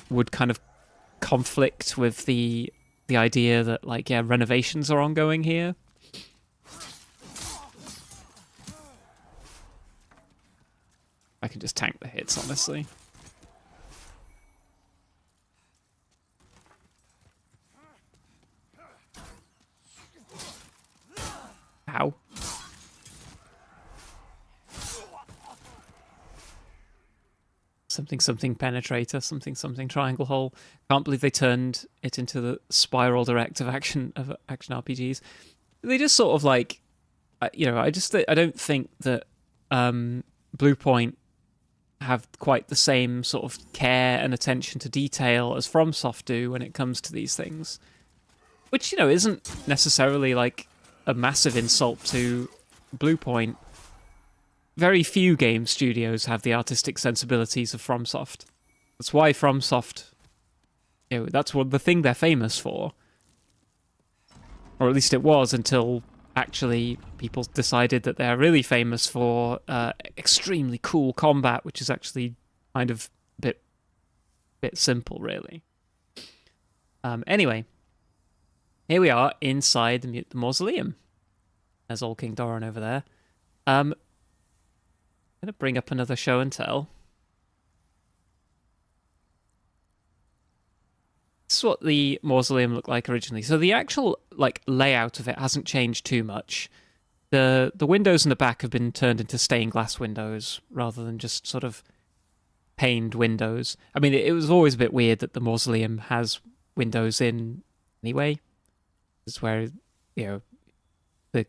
would kind of conflict with the idea that, like, yeah, renovations are ongoing here. I can just tank the hits, honestly. Ow. Something penetrator, something triangle hole. Can't believe they turned it into the spiral direct of action RPGs. They just sort of like, I don't think that Bluepoint have quite the same sort of care and attention to detail as FromSoft do when it comes to these things, which isn't necessarily like a massive insult to Bluepoint. Very few game studios have the artistic sensibilities of FromSoft. That's why FromSoft, that's the thing they're famous for. Or at least it was until actually people decided that they're really famous for extremely cool combat, which is actually kind of a bit simple, really. Anyway, here we are inside the mausoleum. There's old King Doran over there. I'm going to bring up another show and tell. This is what the mausoleum looked like originally. So the actual layout of it hasn't changed too much. The windows in the back have been turned into stained glass windows rather than just sort of paned windows. I mean, it was always a bit weird that the mausoleum has windows in anyway. This is where, the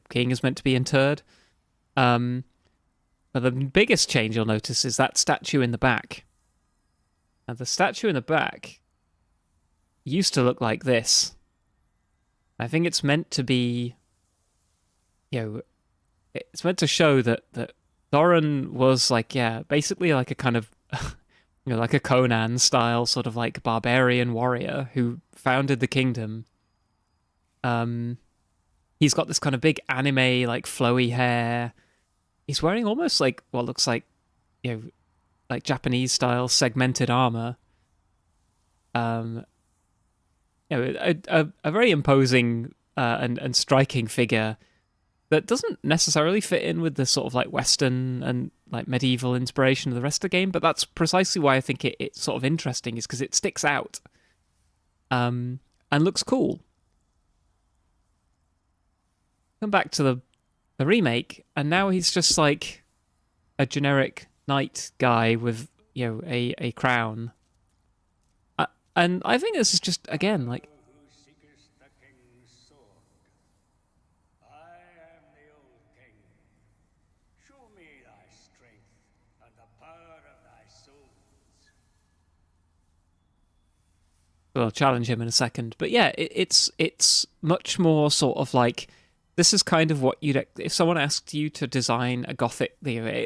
king is meant to be interred. But the biggest change you'll notice is that statue in the back. And the statue in the back used to look like this. I think it's meant to be, it's meant to show that Thorin was basically like a kind of, like a Conan style sort of like barbarian warrior who founded the kingdom. He's got this kind of big anime, like flowy hair. He's wearing almost like what looks like, like Japanese style segmented armor. A very imposing and striking figure that doesn't necessarily fit in with the sort of like Western and like medieval inspiration of the rest of the game, but that's precisely why I think it's sort of interesting, is because it sticks out and looks cool. Come back to the remake, and now he's just like a generic knight guy with a crown. And I think this is just, again, like, Who seekest the king's sword? I am the old king. Show me thy strength and the power of thy souls. I'll challenge him in a second. But yeah, it's much more sort of like, this is kind of what you'd, if someone asked you to design a gothic,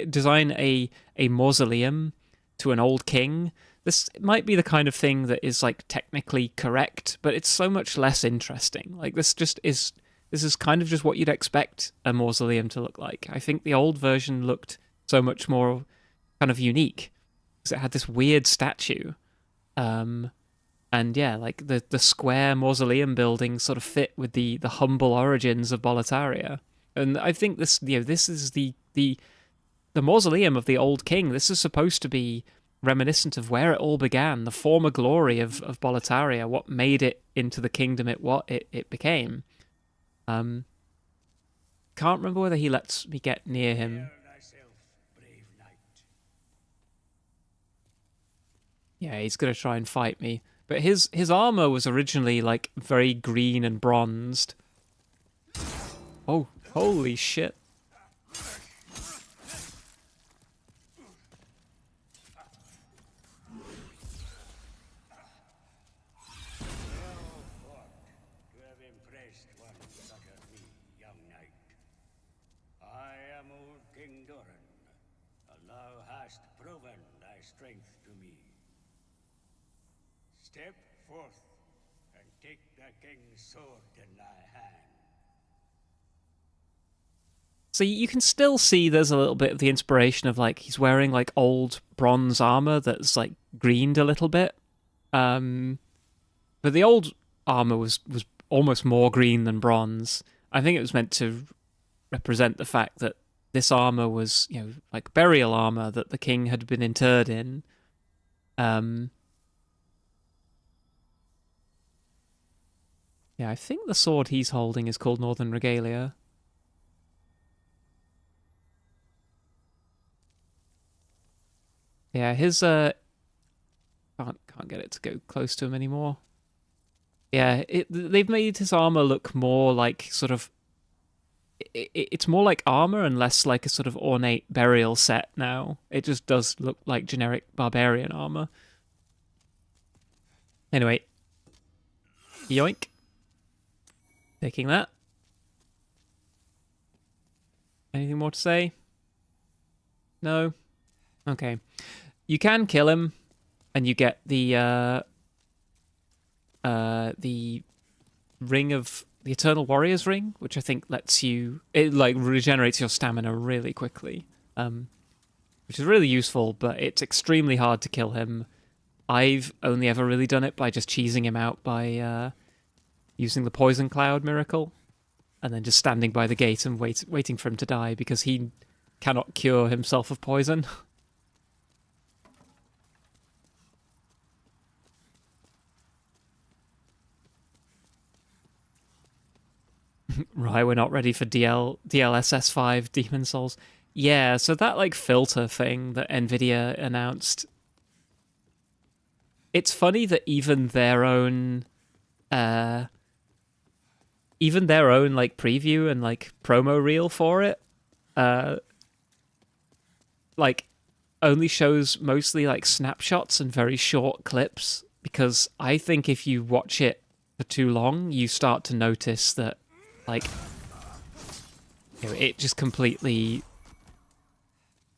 design a mausoleum to an old king, this might be the kind of thing that is like technically correct, but it's so much less interesting. Like this is kind of just what you'd expect a mausoleum to look like. I think the old version looked so much more kind of unique because it had this weird statue. And yeah, like the square mausoleum building sort of fit with the humble origins of Boletaria. And I think this is the mausoleum of the old king. This is supposed to be reminiscent of where it all began, the former glory of Boletaria, what made it into the kingdom it became. Can't remember whether he lets me get near him. Bear thyself, brave knight. Yeah, he's gonna try and fight me. But his armor was originally like very green and bronzed. Oh, holy shit. To have impressed one such as me, young knight. I am old King Doran, and thou hast proven thy strength to me. Step forth and take the king's sword in thy hand. So you can still see there's a little bit of the inspiration of like he's wearing like old bronze armor that's like greened a little bit. But the old armor was almost more green than bronze. I think it was meant to represent the fact that this armor was, like burial armor that the king had been interred in. Yeah, I think the sword he's holding is called Northern Regalia. Yeah, his can't get it to go close to him anymore. Yeah, they've made his armor look more like sort of. It's more like armor and less like a sort of ornate burial set now. It just does look like generic barbarian armor. Anyway, yoink. Taking that. Anything more to say? No? Okay. You can kill him, and you get the ring of the Eternal Warrior's ring, which I think lets you, it like regenerates your stamina really quickly, which is really useful, but it's extremely hard to kill him. I've only ever really done it by just cheesing him out by using the poison cloud miracle, and then just standing by the gate and waiting for him to die because he cannot cure himself of poison. Right, we're not ready for DLSS 5 Demon Souls. Yeah, so that like filter thing that Nvidia announced. It's funny that even their own even their own like preview and like promo reel for it, like only shows mostly like snapshots and very short clips, because I think if you watch it for too long, you start to notice that like it just completely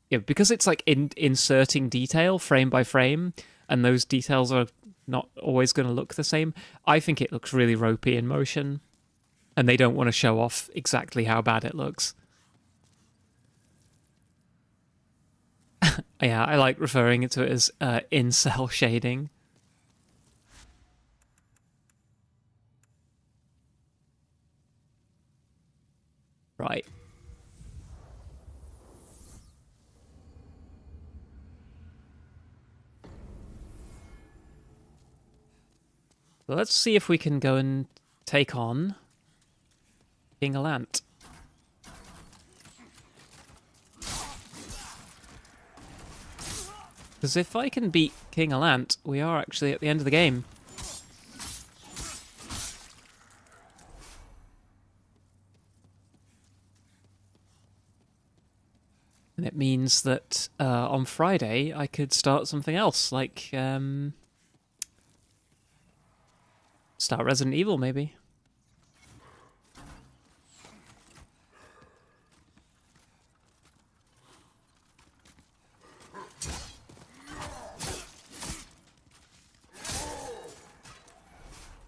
because it's like inserting detail frame by frame, and those details are not always going to look the same. I think it looks really ropey in motion, and they don't want to show off exactly how bad it looks. Yeah, I like referring to it as incel shading. Right. So let's see if we can go and take on King Allant. Because if I can beat King Allant, we are actually at the end of the game. And it means that on Friday I could start something else, like start Resident Evil, maybe.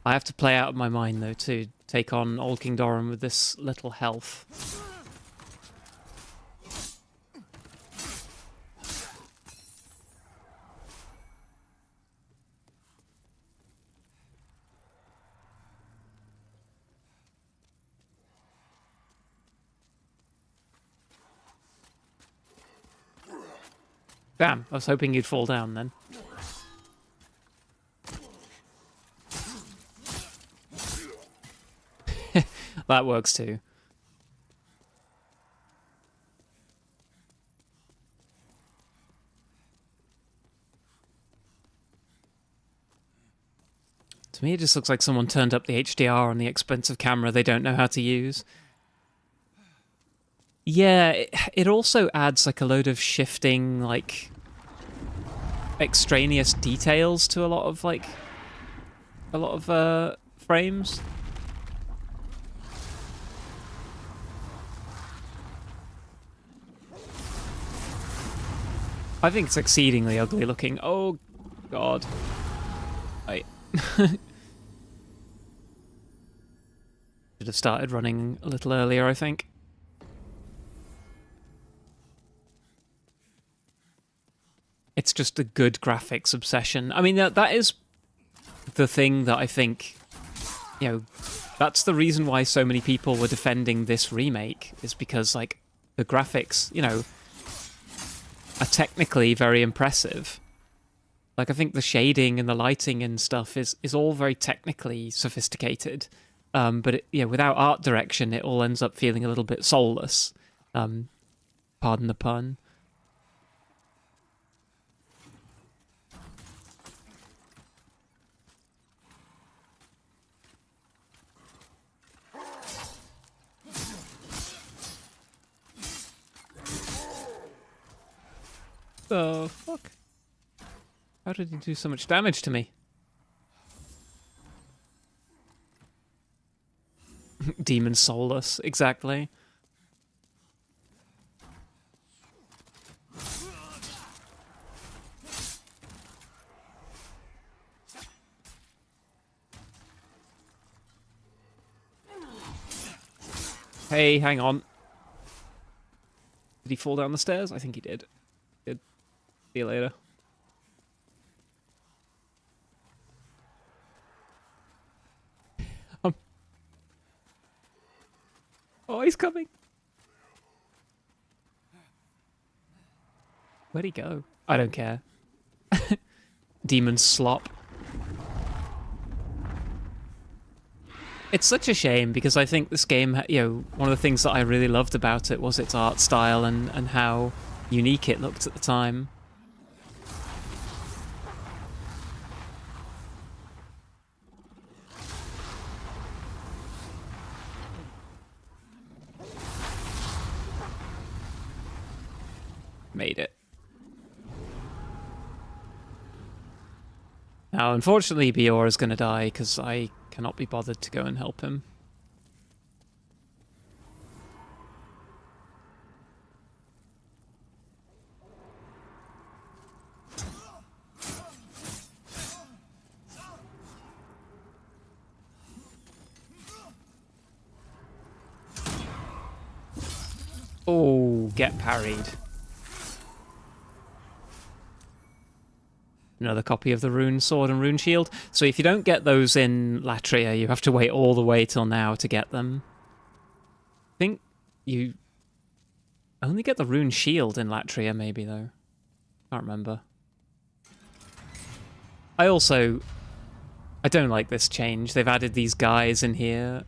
I have to play out of my mind, though, to take on Old King Doran with this little health. Damn, I was hoping you'd fall down then. That works too. To me, it just looks like someone turned up the HDR on the expensive camera they don't know how to use. Yeah, it also adds like a load of shifting, like extraneous details to a lot of frames. I think it's exceedingly ugly looking. Oh, God. Right. Should have started running a little earlier, I think. It's just a good graphics obsession. I mean, that is the thing that I think, that's the reason why so many people were defending this remake, is because, like, the graphics, are technically very impressive. Like, I think the shading and the lighting and stuff is all very technically sophisticated. But without art direction, it all ends up feeling a little bit soulless. Pardon the pun. The fuck? How did he do so much damage to me? Demon soulless, exactly. Hey, hang on. Did he fall down the stairs? I think he did. See you later. Oh, he's coming. Where'd he go? I don't care. Demon slop. It's such a shame, because I think this game, one of the things that I really loved about it was its art style and how unique it looked at the time. Made it. Now, unfortunately, Bior is going to die because I cannot be bothered to go and help him. Oh, get parried. Another copy of the rune sword and rune shield. So if you don't get those in Latria, you have to wait all the way till now to get them. I think you only get the rune shield in Latria, maybe, though. Can't remember. I don't like this change. They've added these guys in here.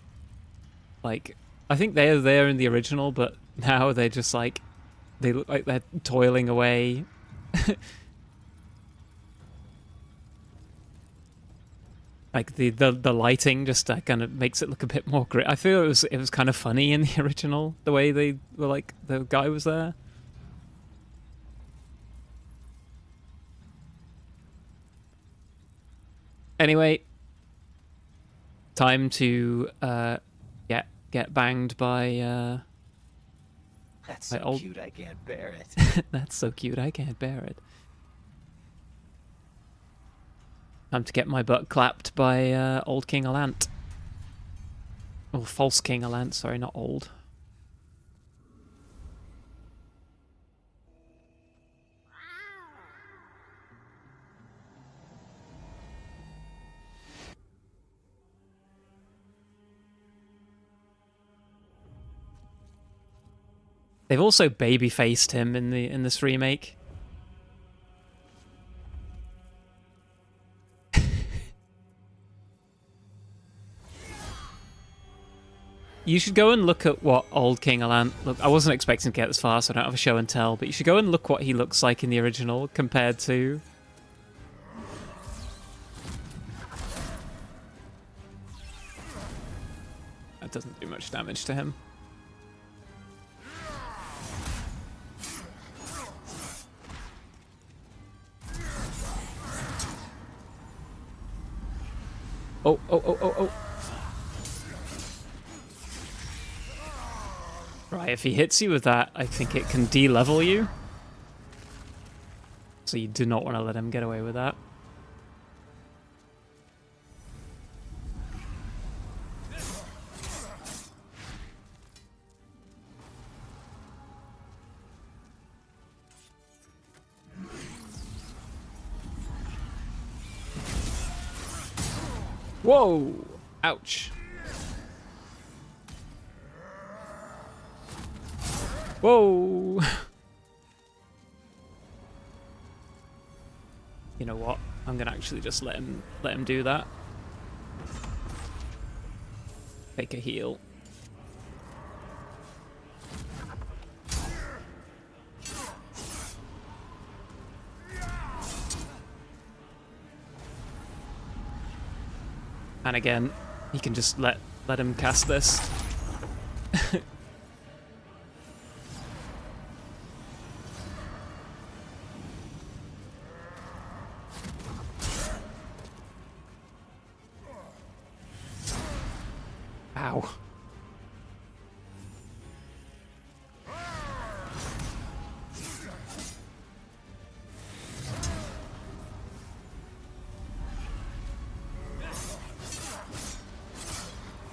Like, I think they're there in the original, but now they're just like, they look like they're toiling away. Like the lighting just kind of makes it look a bit more grit. I feel it was kind of funny in the original, the way they were like, the guy was there. Anyway, time to get banged by That's my so old... cute, I can't bear it. That's so cute, I can't bear it. Time to get my butt clapped by old King Allant. Oh, false King Allant, sorry, not old. They've also baby-faced him in this remake. You should go and look at what old King Allant look. I wasn't expecting to get this far, so I don't have a show and tell. But you should go and look what he looks like in the original compared to. That doesn't do much damage to him. Oh, oh, oh, oh, oh. Right, if he hits you with that, I think it can de-level you. So you do not want to let him get away with that. Whoa! Ouch. Whoa! You know what? I'm gonna actually just let him do that. Take a heal. And again, you can just let him cast this. Ow.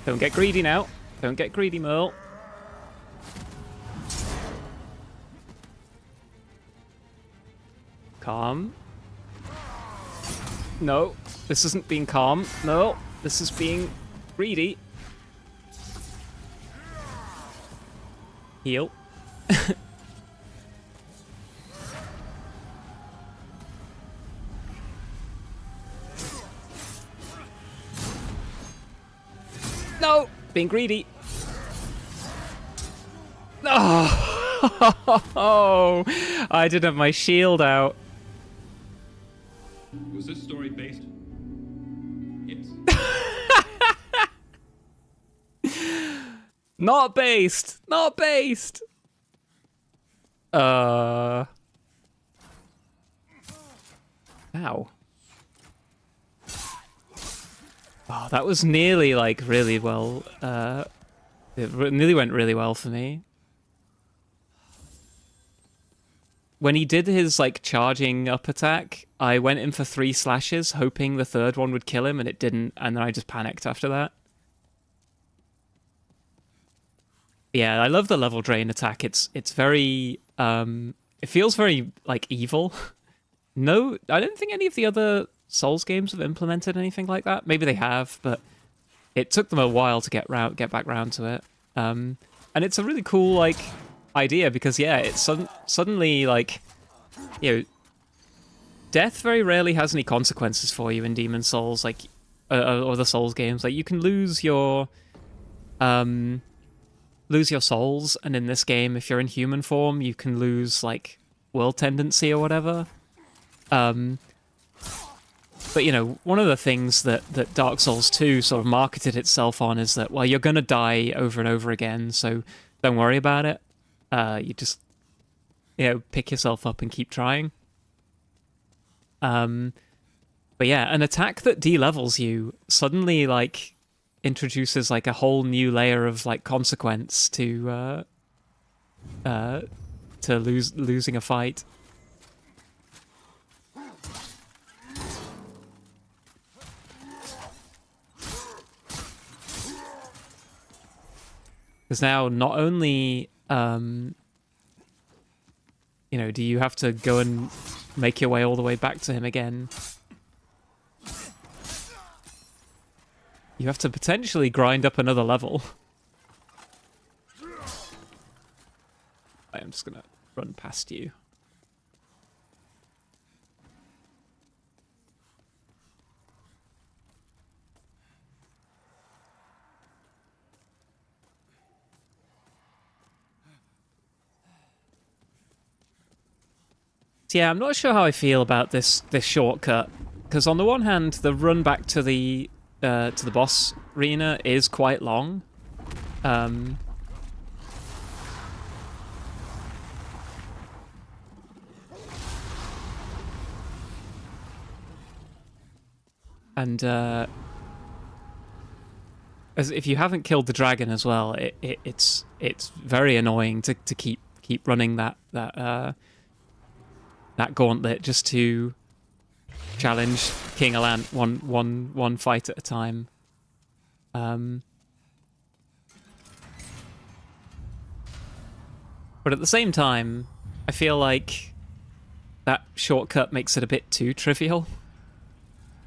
Don't get greedy now. Don't get greedy, Merle. Calm. No, this isn't being calm. No, this is being greedy. Heal. No! Being greedy. Oh! I didn't have my shield out. Was this story based? Yes. Not based! Not based! Ow. Oh, that was nearly, like, really well, it nearly went really well for me. When he did his, like, charging up attack, I went in for 3 slashes, hoping the third one would kill him, and it didn't, and then I just panicked after that. Yeah, I love the level drain attack. It's very, it feels very, like, evil. No, I don't think any of the other Souls games have implemented anything like that. Maybe they have, but it took them a while to get back round to it. And it's a really cool, like, idea because, yeah, it's suddenly, like, you know, death very rarely has any consequences for you in Demon Souls, like, or the Souls games. Like, you can lose your souls, and in this game, if you're in human form, you can lose, like, world tendency or whatever. But, you know, one of the things that Dark Souls 2 sort of marketed itself on is that, well, you're going to die over and over again, so don't worry about it. You just, you know, pick yourself up and keep trying. But yeah, an attack that de-levels you suddenly, like, introduces, like, a whole new layer of, like, consequence to losing a fight. Because now, not only, you know, do you have to go and make your way all the way back to him again, you have to potentially grind up another level. I'm just gonna run past you. Yeah, I'm not sure how I feel about this shortcut, because on the one hand, the run back to the boss arena is quite long. And as if you haven't killed the dragon as well, it's very annoying to keep running that gauntlet just to challenge King Allant one fight at a time. But at the same time, I feel like that shortcut makes it a bit too trivial.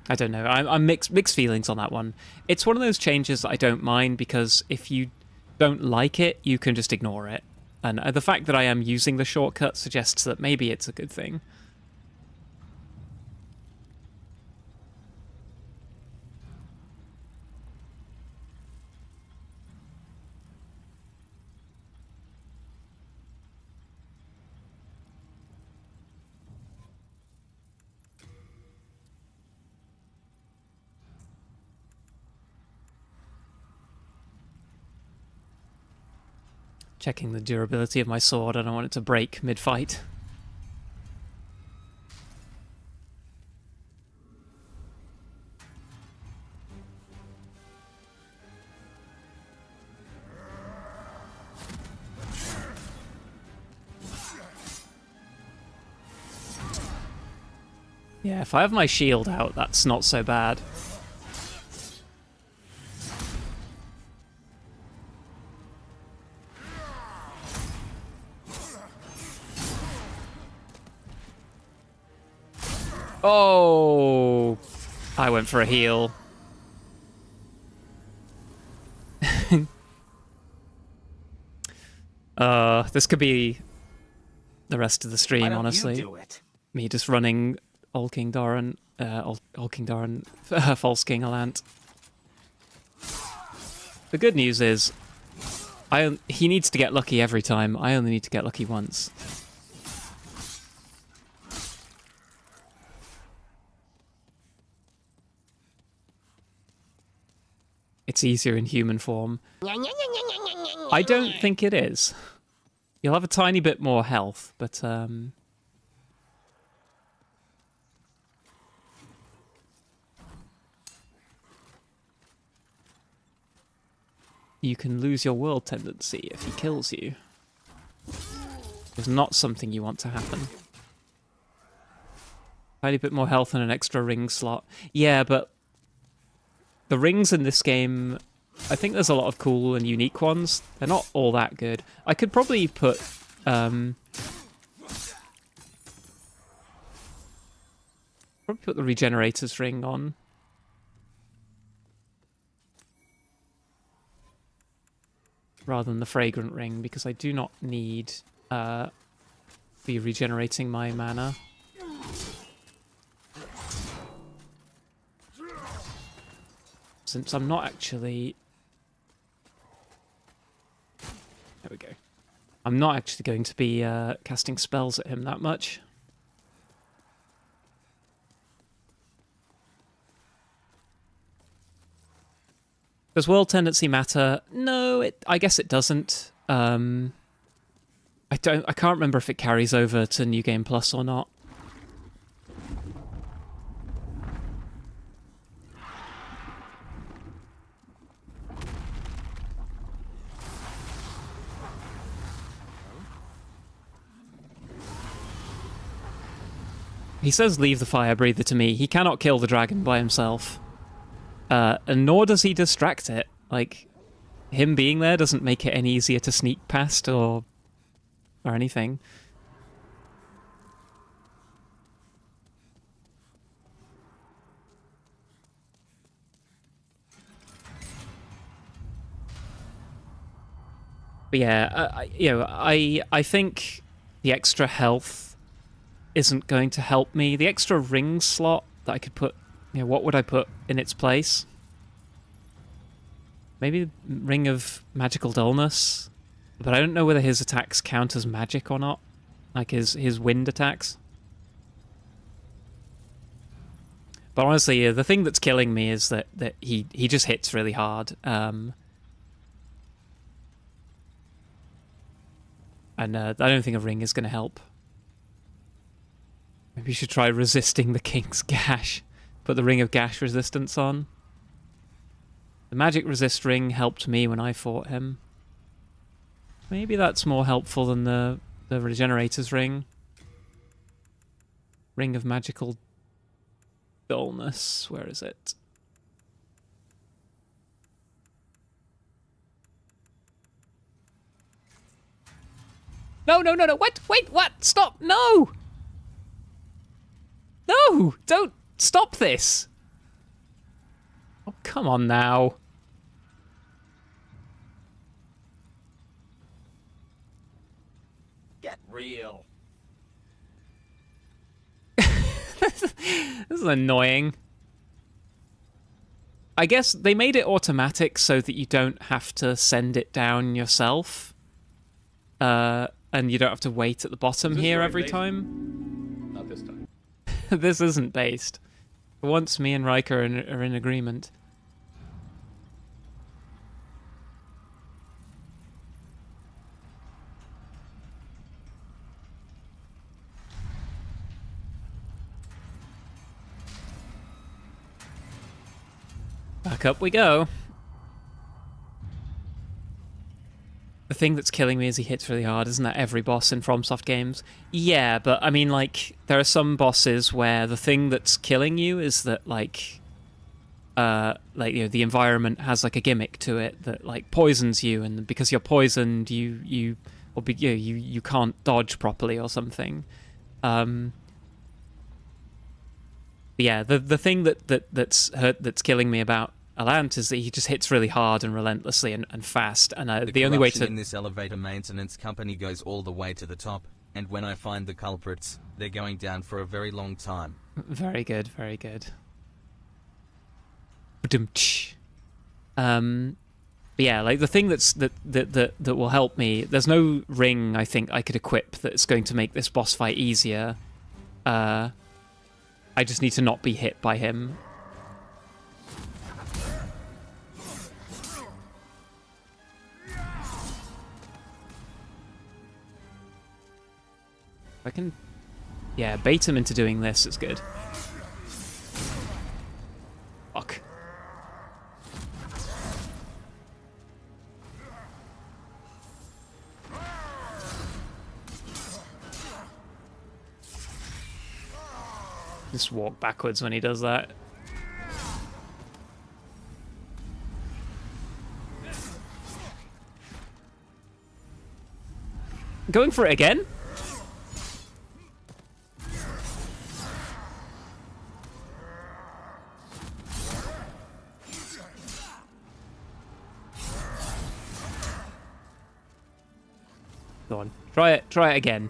I don't know. I'm mixed feelings on that one. It's one of those changes that I don't mind, because if you don't like it, you can just ignore it. And the fact that I am using the shortcut suggests that maybe it's a good thing. Checking the durability of my sword. I don't want it to break mid-fight. Yeah, if I have my shield out, that's not so bad. Oh, I went for a heal. This could be the rest of the stream, honestly. Me just running Old King Doran, False King Allant. The good news is, he needs to get lucky every time. I only need to get lucky once. It's easier in human form. I don't think it is. You'll have a tiny bit more health, but you can lose your world tendency if he kills you. It's not something you want to happen. Tiny bit more health and an extra ring slot. Yeah, but the rings in this game, I think there's a lot of cool and unique ones. They're not all that good. I could probably put the Regenerator's ring on. Rather than the Fragrant ring, because I do not need be regenerating my mana. Since I'm not actually... There we go. I'm not actually going to be casting spells at him that much. Does world tendency matter? No, I guess it doesn't. I can't remember if it carries over to New Game Plus or not. He says leave the fire breather to me. He cannot kill the dragon by himself. And nor does he distract it. Like, him being there doesn't make it any easier to sneak past or anything. But yeah, I think the extra health isn't going to help me. The extra ring slot that I could put, what would I put in its place? Maybe Ring of Magical Dullness, but I don't know whether his attacks count as magic or not, like his wind attacks. But honestly, the thing that's killing me is that he just hits really hard. And I don't think a ring is going to help. Maybe you should try resisting the King's Gash. Put the Ring of Gash resistance on. The magic resist ring helped me when I fought him. Maybe that's more helpful than the Regenerator's ring. Ring of Magical Dullness. Where is it? No. Wait, what? Stop! No! No! Don't stop this! Oh, come on now. Get real. This is annoying. I guess they made it automatic so that you don't have to send it down yourself. And you don't have to wait at the bottom here every time. Not this time. This isn't based. For once, me and Riker are in agreement. Back up we go. The thing that's killing me is he hits really hard. Isn't that every boss in FromSoft games? Yeah, but I mean, like, there are some bosses where the thing that's killing you is that, like, the environment has like a gimmick to it that like poisons you, and because you're poisoned, you can't dodge properly or something. Yeah, the thing that's killing me about Allant is that he just hits really hard and relentlessly and fast, and the only way to... in this elevator maintenance company goes all the way to the top, and when I find the culprits, they're going down for a very long time. Very good, very good. Yeah, like the thing that will help me. There's no ring I think I could equip that's going to make this boss fight easier. I just need to not be hit by him. I can, yeah, bait him into doing this. It's good. Fuck. Just walk backwards when he does that. Going for it again? Go on. Try it. Try it again.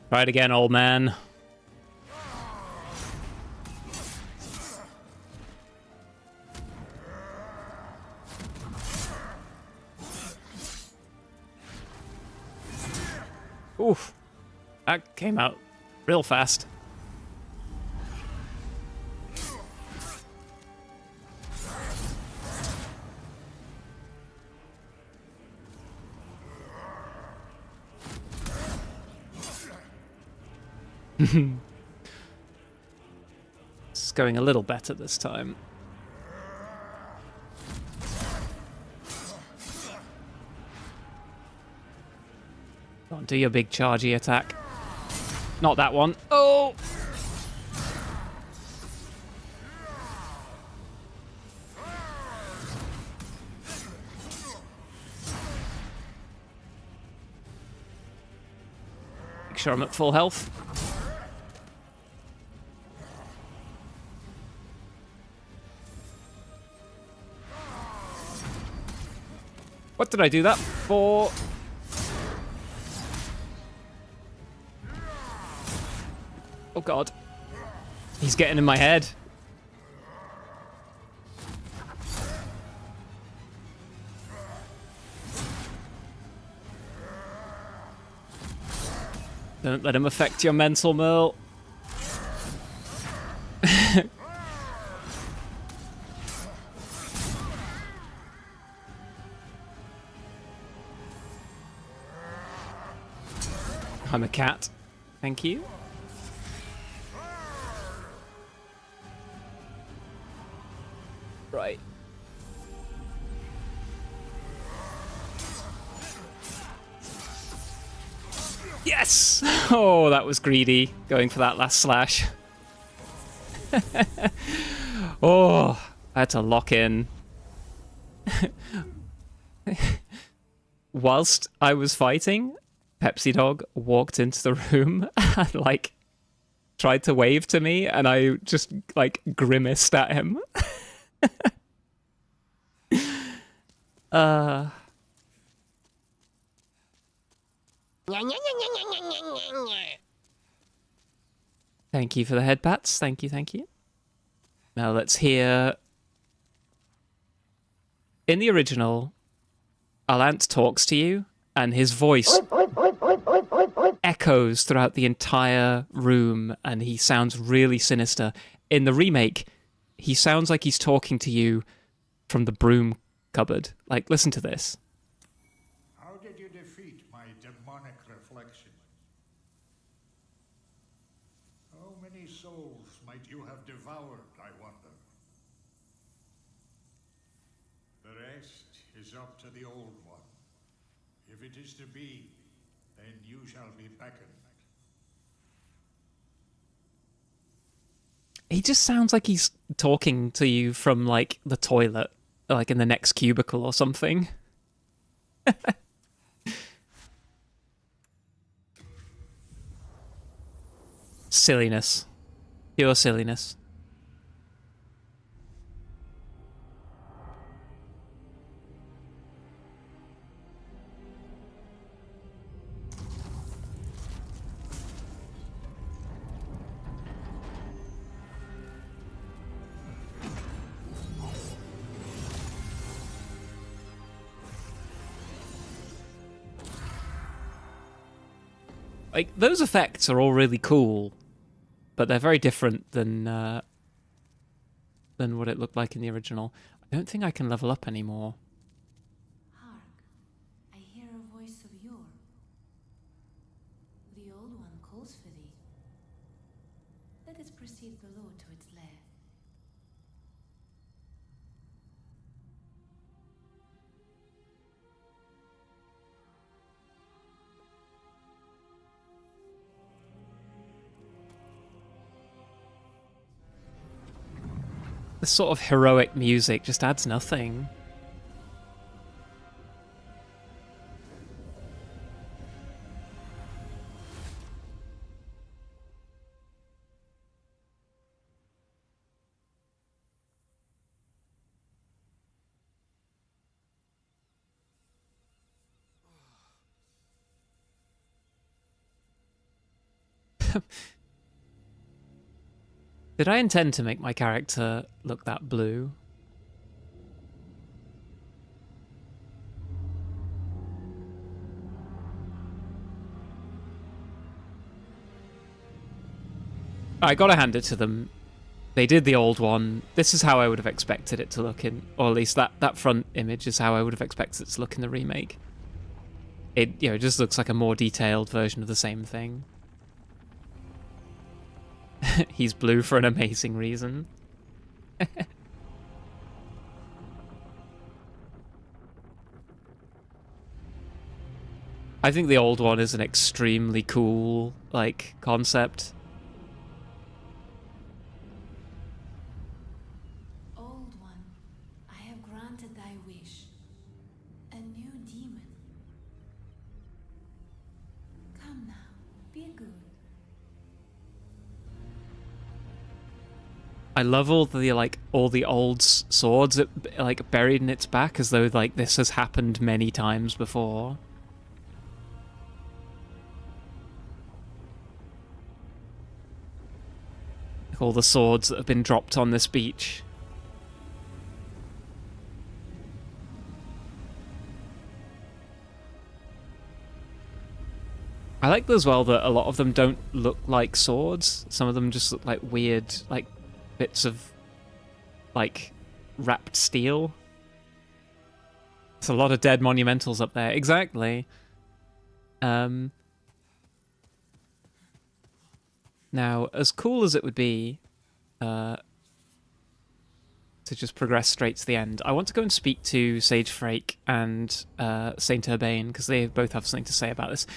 Try it again, old man. Oof. That came out real fast. It's going a little better this time. Go on, do your big chargey attack. Not that one. Oh! Make sure I'm at full health. What did I do that for? Oh god. He's getting in my head. Don't let him affect your mental, Merle. I'm a cat. Thank you. Right. Yes! Oh, that was greedy, going for that last slash. Oh, I had to lock in. Whilst I was fighting, Pepsi Dog walked into the room and, like, tried to wave to me, and I just, like, grimaced at him. Thank you for the head pats. Thank you, thank you. Now let's hear... In the original, Allant talks to you, and his voice echoes throughout the entire room, and he sounds really sinister. In the remake, he sounds like he's talking to you from the broom cupboard. Like, listen to this. How did you defeat my demonic reflection? How many souls might you have devoured, I wonder? The rest is up to the old one. If it is to be, then you shall be beckoned. He just sounds like he's talking to you from, like, the toilet, like in the next cubicle or something. Silliness. Pure silliness. Like, those effects are all really cool, but they're very different than what it looked like in the original. I don't think I can level up anymore. Hark, I hear a voice of yore. The old one calls for thee. Let us proceed below to its lair. This sort of heroic music just adds nothing. Did I intend to make my character look that blue? I gotta hand it to them. They did the old one. This is how I would have expected it to look in, or at least that front image is how I would have expected it to look in the remake. It, it just looks like a more detailed version of the same thing. He's blue for an amazing reason. I think the old one is an extremely cool, like, concept. Old one, I have granted thy wish. A new demon. Come now, be good. I love all the old swords like buried in its back, as though like this has happened many times before. Like all the swords that have been dropped on this beach. I like as well that a lot of them don't look like swords. Some of them just look like weird, like, bits of, like, wrapped steel. There's a lot of dead monumentals up there. Exactly. Now, as cool as it would be to just progress straight to the end, I want to go and speak to Sage Frake and Saint Urbane, because they both have something to say about this.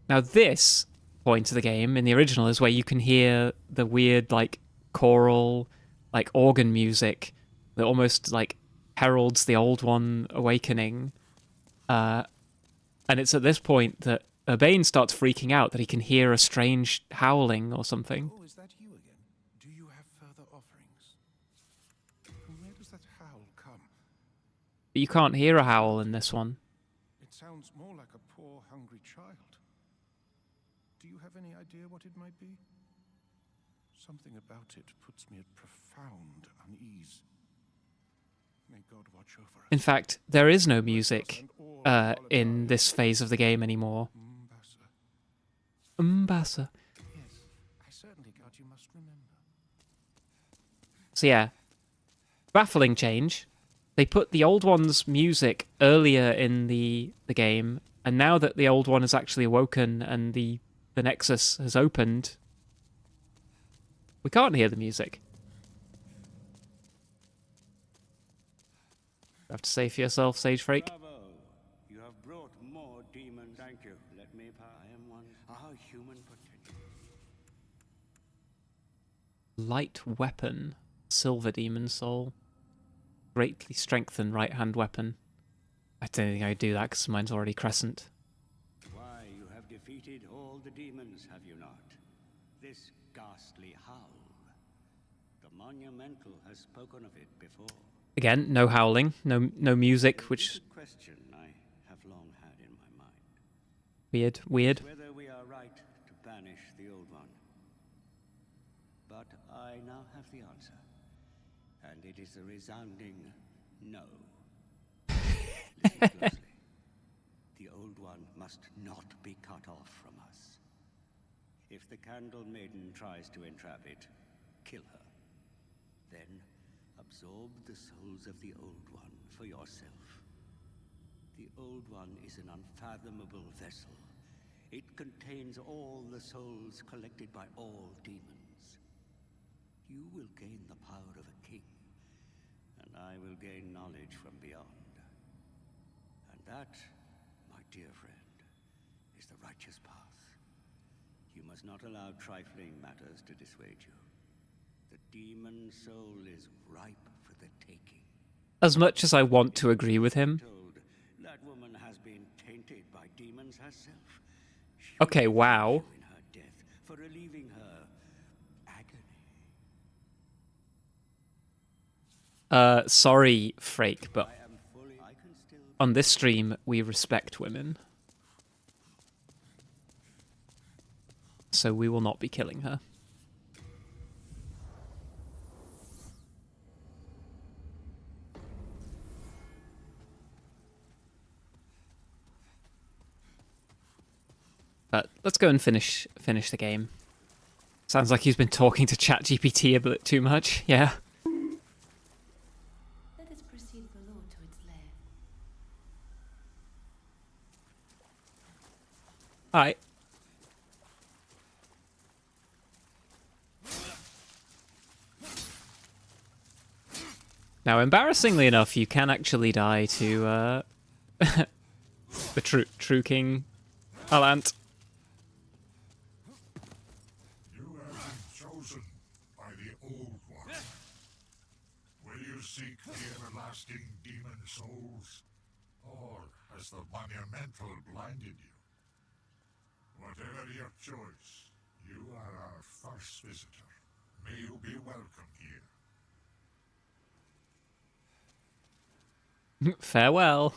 Now, this point of the game in the original is where you can hear the weird, like, choral, like, organ music that almost, like, heralds the old one awakening. And it's at this point that Urbane starts freaking out that he can hear a strange howling or something. Oh, is that you again? Do you have further offerings? From where does that howl come? But you can't hear a howl in this one. It sounds more like a poor, hungry child. Do you have any idea what it might be? Something about it puts me at profound unease. May God watch over us. In fact, there is no music in this phase of the game anymore. Umbasa. Yes, I certainly got you must remember. So yeah, baffling change. They put the old one's music earlier in the game, and now that the old one has actually awoken and the Nexus has opened, we can't hear the music. You have to say for yourself, Sage Frake. Bravo! You have brought more demons. Thank you. Let me pass. I am one. Our human potential. Light weapon. Silver demon soul. Greatly strengthened right-hand weapon. I don't think I'd do that because mine's already crescent. Why, you have defeated all the demons, have you not? This ghastly howl. The Monumental has spoken of it before. Again, no howling, no music, which It's a question I have long had in my mind. weird. Whether we are right to banish the old one. But I now have the answer. And it is a resounding no. Listen closely. The old one must not be cut off from us. If the Candle Maiden tries to entrap it, kill her. Then absorb the souls of the old one for yourself. The old one is an unfathomable vessel. It contains all the souls collected by all demons. You will gain the power of a king, and I will gain knowledge from beyond. And that, my dear friend, is the righteous path. You must not allow trifling matters to dissuade you. The demon soul is ripe for the taking. As much as I want to agree with him. Told that woman has been tainted by demons herself. She Okay, will wow. thank you in her death for relieving her agony. Sorry, Frake, but I can still on this stream, we respect women. So we will not be killing her. But let's go and finish the game. Sounds like he's been talking to ChatGPT a bit too much. Yeah. Let us proceed below to its lair. Alright. Now, embarrassingly enough, you can actually die to the true King Allant. You have been chosen by the Old One. Will you seek the everlasting demon souls? Or has the monumental blinded you? Whatever your choice, you are our first visitor. May you be welcome here. Farewell.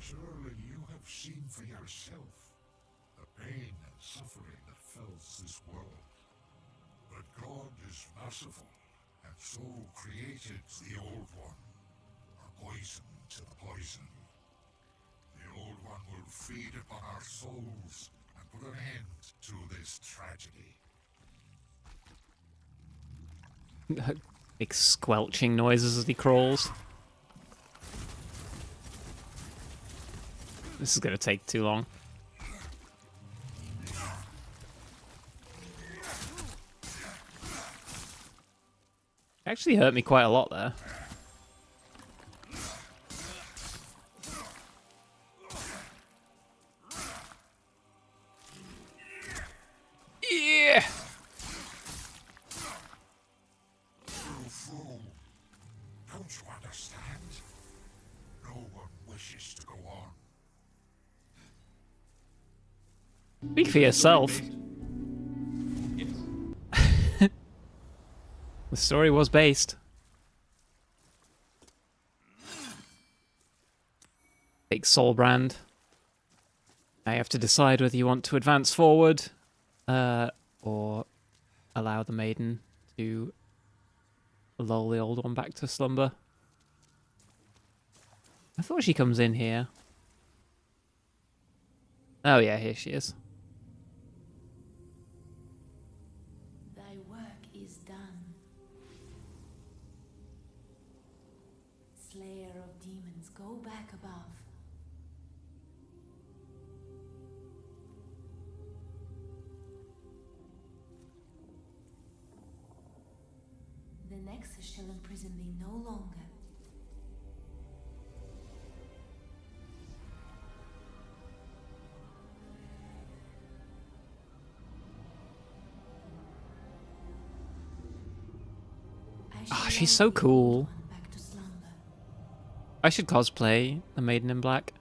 Surely you have seen for yourself the pain and suffering that fills this world. But God is merciful, and so created the Old One, a poison to the poison. The Old One will feed upon our souls and put an end to this tragedy. Big squelching noises as he crawls. This is gonna take too long. Actually hurt me quite a lot there. Yeah! You fool! Don't you understand? No one wishes to go on. Speak for yourself. Yes. The story was based. Big soul brand. Now you have to decide whether you want to advance forward, or allow the maiden to lull the old one back to slumber. I thought she comes in here. Oh yeah, here she is. Thy work is done. Slayer of demons, go back above. The Nexus shall imprison thee no longer. Ah, she's so cool. I should cosplay the Maiden in Black.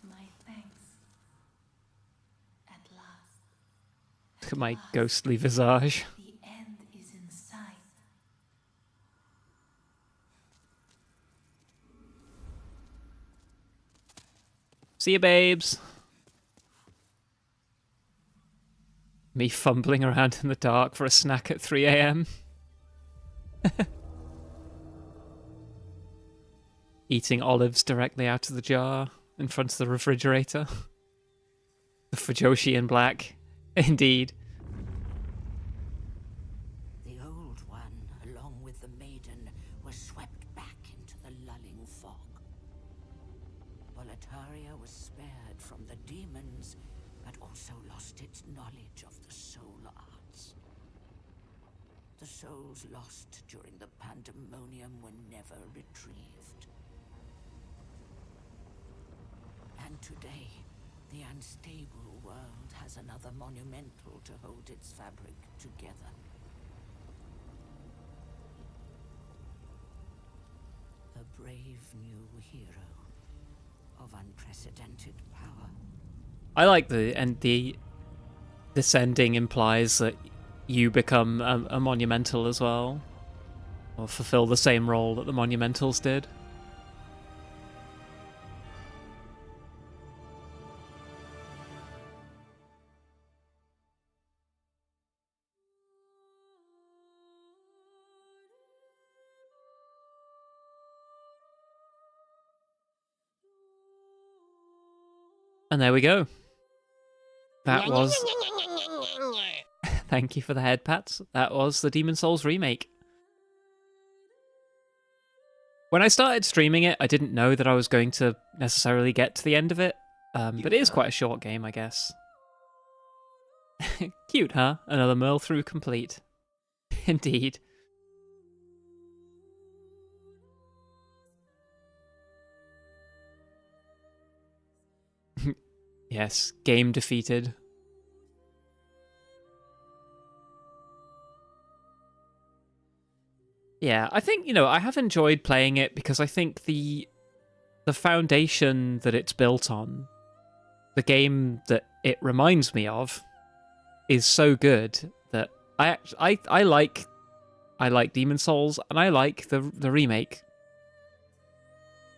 My thanks. At last. Look at my ghostly visage. The end is in sight. See you, babes. Me fumbling around in the dark for a snack at 3 AM. Eating olives directly out of the jar in front of the refrigerator. The Fujoshi in Black. Indeed. The Old One, along with the maiden, was swept back into the lulling fog. Boletaria was spared from the demons, but also lost its knowledge of the soul arts. The souls lost during the pandemonium were never retrieved. today, the unstable world has another monumental to hold its fabric together. A brave new hero of unprecedented power. I like this ending implies that you become a monumental as well, or fulfill the same role that the monumentals did. And there we go. That was... Thank you for the head pats. That was the Demon's Souls remake. When I started streaming it, I didn't know that I was going to necessarily get to the end of it. But it is quite a short game, I guess. Cute, huh? Another Merle through complete. Indeed. Yes, game defeated. Yeah, I think, I have enjoyed playing it because I think the foundation that it's built on, the game that it reminds me of, is so good that I like Demon's Souls and I like the remake.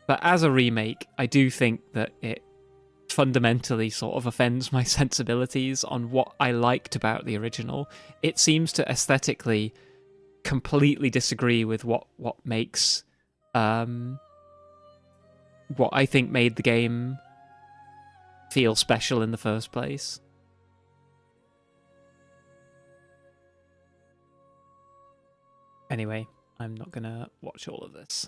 But as a remake, I do think that it fundamentally sort of offends my sensibilities on what I liked about the original. It seems to aesthetically completely disagree with what makes what I think made the game feel special in the first place. Anyway, I'm not gonna watch all of this.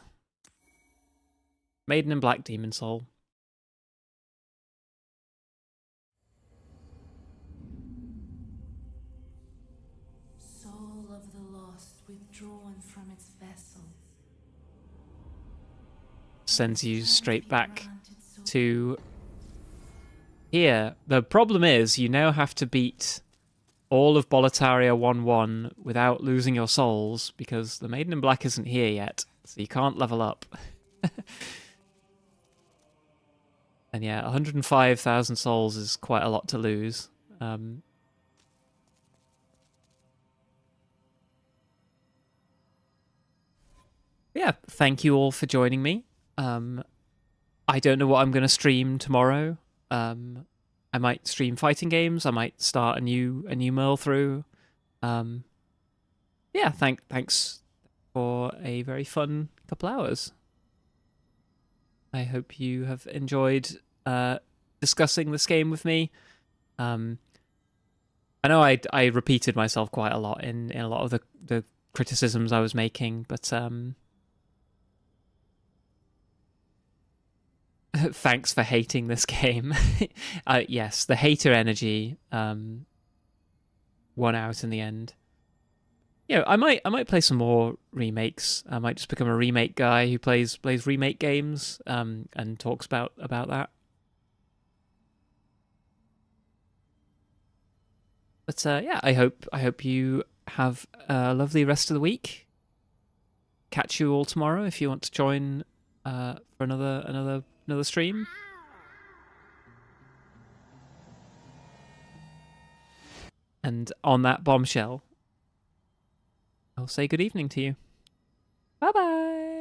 Maiden in Black Demon Soul. Soul of the lost withdrawn from its vessel. Sends you straight back to here. The problem is you now have to beat all of Boletaria 1-1 without losing your souls because the Maiden in Black isn't here yet, so you can't level up. And yeah, 105,000 souls is quite a lot to lose. Yeah, thank you all for joining me. I don't know what I'm going to stream tomorrow. I might stream fighting games. I might start a new Merle through. Yeah, thanks for a very fun couple hours. I hope you have enjoyed discussing this game with me. I know I repeated myself quite a lot in a lot of the criticisms I was making, but thanks for hating this game. Yes, the hater energy won out in the end. I might play some more remakes. I might just become a remake guy who plays remake games and talks about that. But yeah, I hope you have a lovely rest of the week. Catch you all tomorrow if you want to join for another stream. And on that bombshell, I'll say good evening to you. Bye-bye!